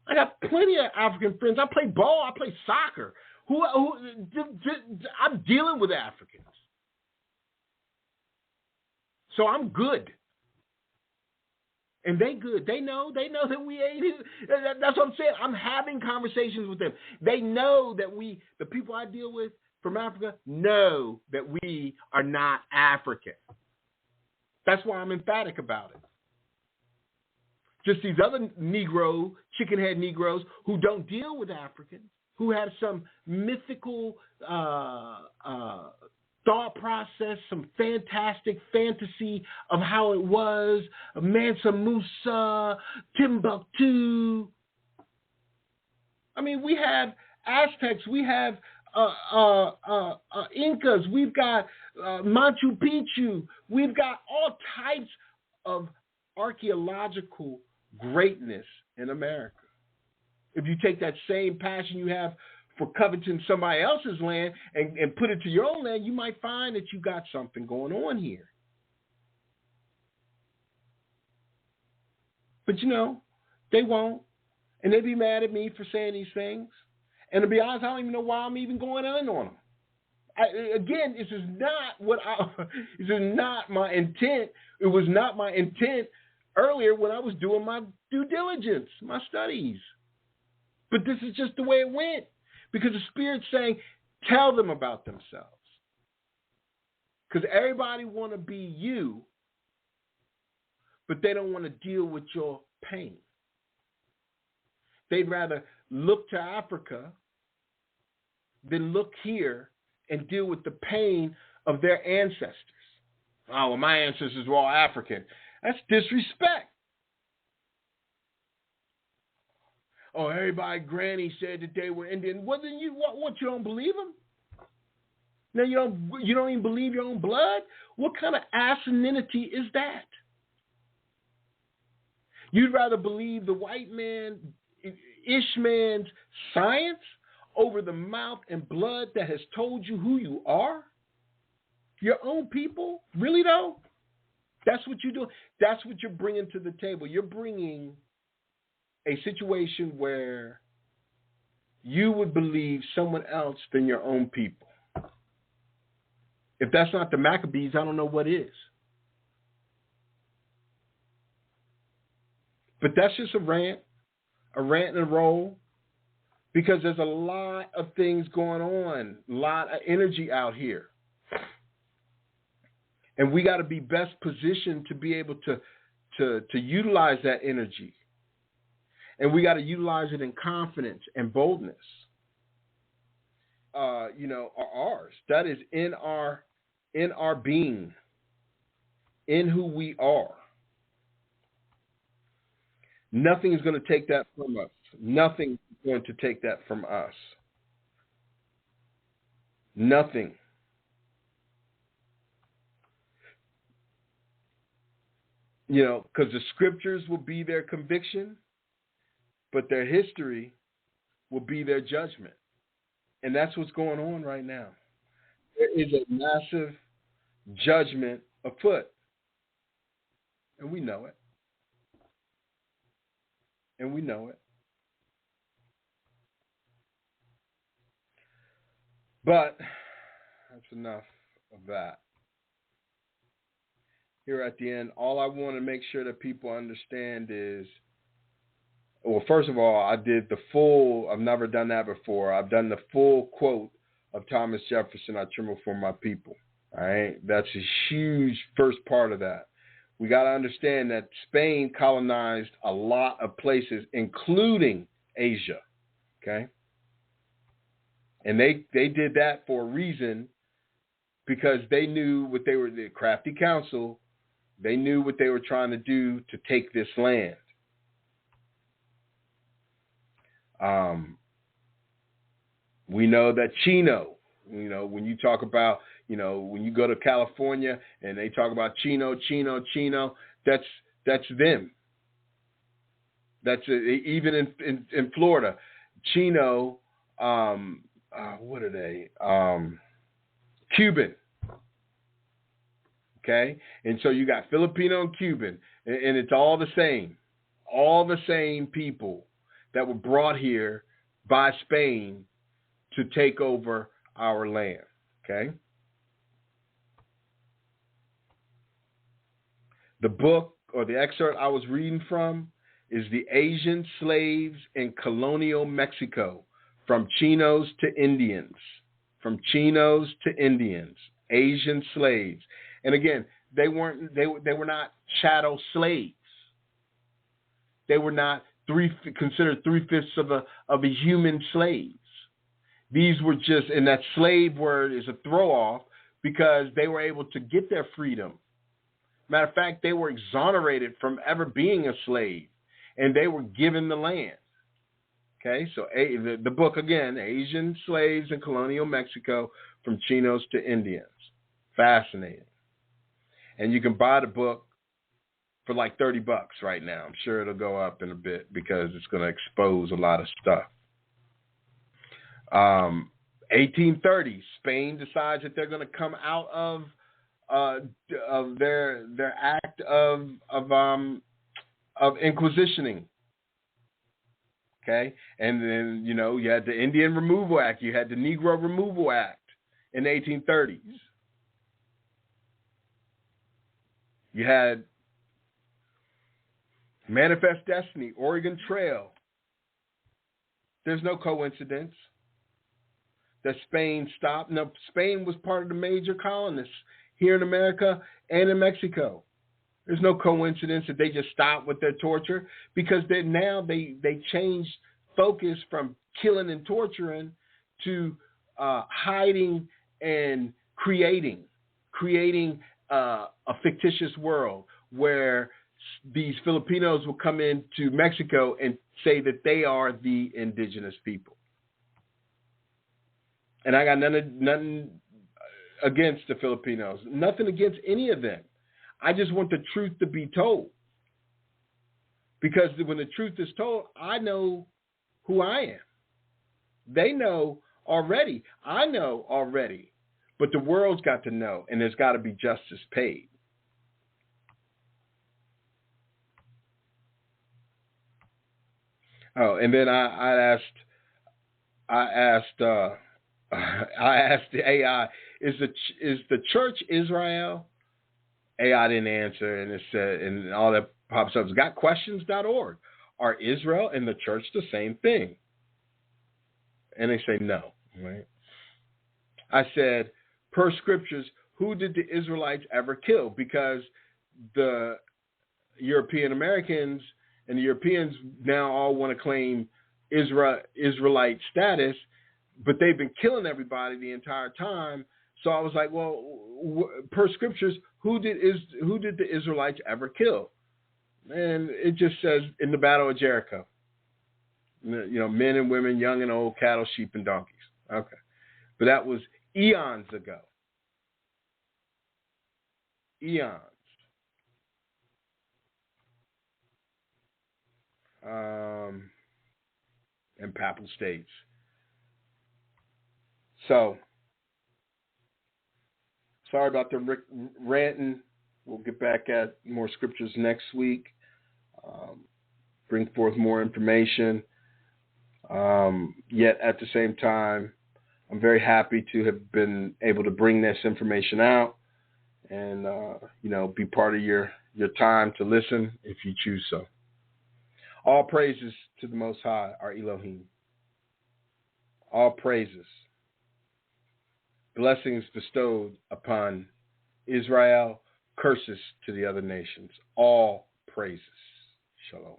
B: I got plenty of African friends. I play ball. I play soccer. I'm dealing with Africans. So I'm good. And they good. They know that we ain't it. That's what I'm saying. I'm having conversations with them. They know that the people I deal with from Africa know that we are not African. That's why I'm emphatic about it. Just these other chickenhead Negroes who don't deal with Africans, who have some mythical thought process, some fantastic fantasy of how it was, Mansa Musa, Timbuktu. I mean, we have Aztecs, we have Incas, we've got Machu Picchu, we've got all types of archaeological greatness in America. If you take that same passion you have for coveting somebody else's land and put it to your own land, you might find that you got something going on here. But they won't. And they be mad at me for saying these things. And to be honest, I don't even know why I'm even going in on them. Again, this is not my intent. It was not my intent earlier when I was doing my due diligence, my studies. But this is just the way it went. Because the Spirit's saying, tell them about themselves. Because everybody want to be you, but they don't want to deal with your pain. They'd rather look to Africa than look here and deal with the pain of their ancestors. Oh, well, my ancestors were all African. That's disrespect. Oh, everybody, granny said that they were Indian. Well, then you don't believe them? Now you don't even believe your own blood? What kind of asininity is that? You'd rather believe the white man, Ishman's science over the mouth and blood that has told you who you are? Your own people? Really though? That's what you do. That's what you're bringing to the table. You're bringing a situation where you would believe someone else than your own people. If that's not the Maccabees, I don't know what is. But that's just a rant and a roll, because there's a lot of things going on, a lot of energy out here. And we got to be best positioned to be able to utilize that energy. And we got to utilize it in confidence and boldness. Ours. That is in our being, in who we are. Nothing is going to take that from us. Nothing is going to take that from us. Nothing. Because the scriptures will be their conviction, but their history will be their judgment. And that's what's going on right now. There is a massive judgment afoot. And we know it. And we know it. But that's enough of that. Here at the end, all I want to make sure that people understand is, well, first of all, I did the full, I've never done that before. I've done the full quote of Thomas Jefferson, I tremble for my people. All right. That's a huge first part of that. We got to understand that Spain colonized a lot of places, including Asia. Okay. And they did that for a reason, because they knew what they were, the crafty council, they knew what they were trying to do to take this land. We know that Chino, when you talk about, when you go to California and they talk about Chino, that's them. That's even in Florida, Chino, what are they? Cuban. Okay? And so you got Filipino and Cuban, and it's all the same people that were brought here by Spain to take over our land. Okay? The book or the excerpt I was reading from is The Asian Slaves in Colonial Mexico, From Chinos to Indians. From Chinos to Indians. Asian slaves. And again, they were not chattel slaves. They were not considered 3/5 of a human slaves. These were just, and that slave word is a throw off, because they were able to get their freedom. Matter of fact, they were exonerated from ever being a slave, and they were given the land. Okay, so the book again, Asian Slaves in Colonial Mexico, From Chinos to Indians. Fascinating. And you can buy the book for like $30 right now. I'm sure it'll go up in a bit, because it's going to expose a lot of stuff. 1830, Spain decides that they're going to come out of their act of inquisitioning. Okay, and then you had the Indian Removal Act, you had the Negro Removal Act in the 1830s. You had Manifest Destiny, Oregon Trail. There's no coincidence that Spain stopped. No, Spain was part of the major colonists here in America and in Mexico. There's no coincidence that they just stopped with their torture, because they changed focus from killing and torturing to hiding and creating a fictitious world where these Filipinos will come into Mexico and say that they are the indigenous people. And I got nothing against the Filipinos, nothing against any of them. I just want the truth to be told. Because when the truth is told, I know who I am. They know already. I know already. But the world's got to know, and there's got to be justice paid. Oh, and then I asked the AI, is the church Israel? AI didn't answer, and it said, and all that pops up is gotquestions.org. Are Israel and the church the same thing? And they say no. Right? I said, per scriptures, who did the Israelites ever kill? Because the European Americans and the Europeans now all want to claim Israelite status, but they've been killing everybody the entire time. So I was like, well, per scriptures, who did the Israelites ever kill? And it just says in the Battle of Jericho, men and women, young and old, cattle, sheep, and donkeys. Okay. But that was eons ago. Eons. And Papal States. So, sorry about the ranting. We'll get back at more scriptures next week. Bring forth more information. Yet at the same time, I'm very happy to have been able to bring this information out and, be part of your time to listen if you choose so. All praises to the Most High, our Elohim. All praises. Blessings bestowed upon Israel, curses to the other nations. All praises. Shalom.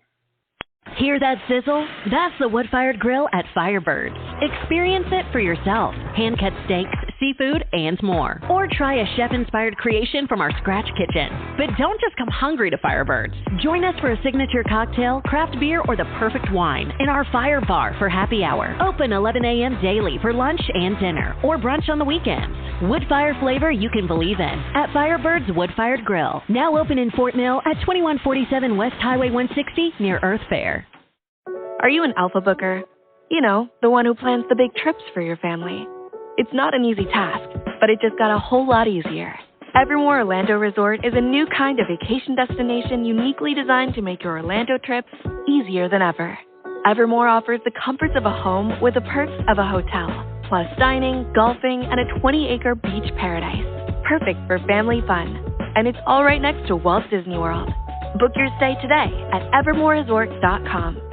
A: Hear that sizzle? That's the wood-fired grill at Firebirds. Experience it for yourself. Hand-cut steaks, seafood, and more. Or try a chef-inspired creation from our scratch kitchen. But don't just come hungry to Firebirds. Join us for a signature cocktail, craft beer, or the perfect wine in our Fire Bar for happy hour. Open 11 a.m. daily for lunch and dinner, or brunch on the weekends. Wood-fire flavor you can believe in at Firebirds Wood-Fired Grill. Now open in Fort Mill at 2147 West Highway 160 near Earth Fair.
D: Are you an alpha booker? You know, the one who plans the big trips for your family. It's not an easy task, but it just got a whole lot easier. Evermore Orlando Resort is a new kind of vacation destination uniquely designed to make your Orlando trips easier than ever. Evermore offers the comforts of a home with the perks of a hotel, plus dining, golfing, and a 20-acre beach paradise. Perfect for family fun. And it's all right next to Walt Disney World. Book your stay today at evermoreresorts.com.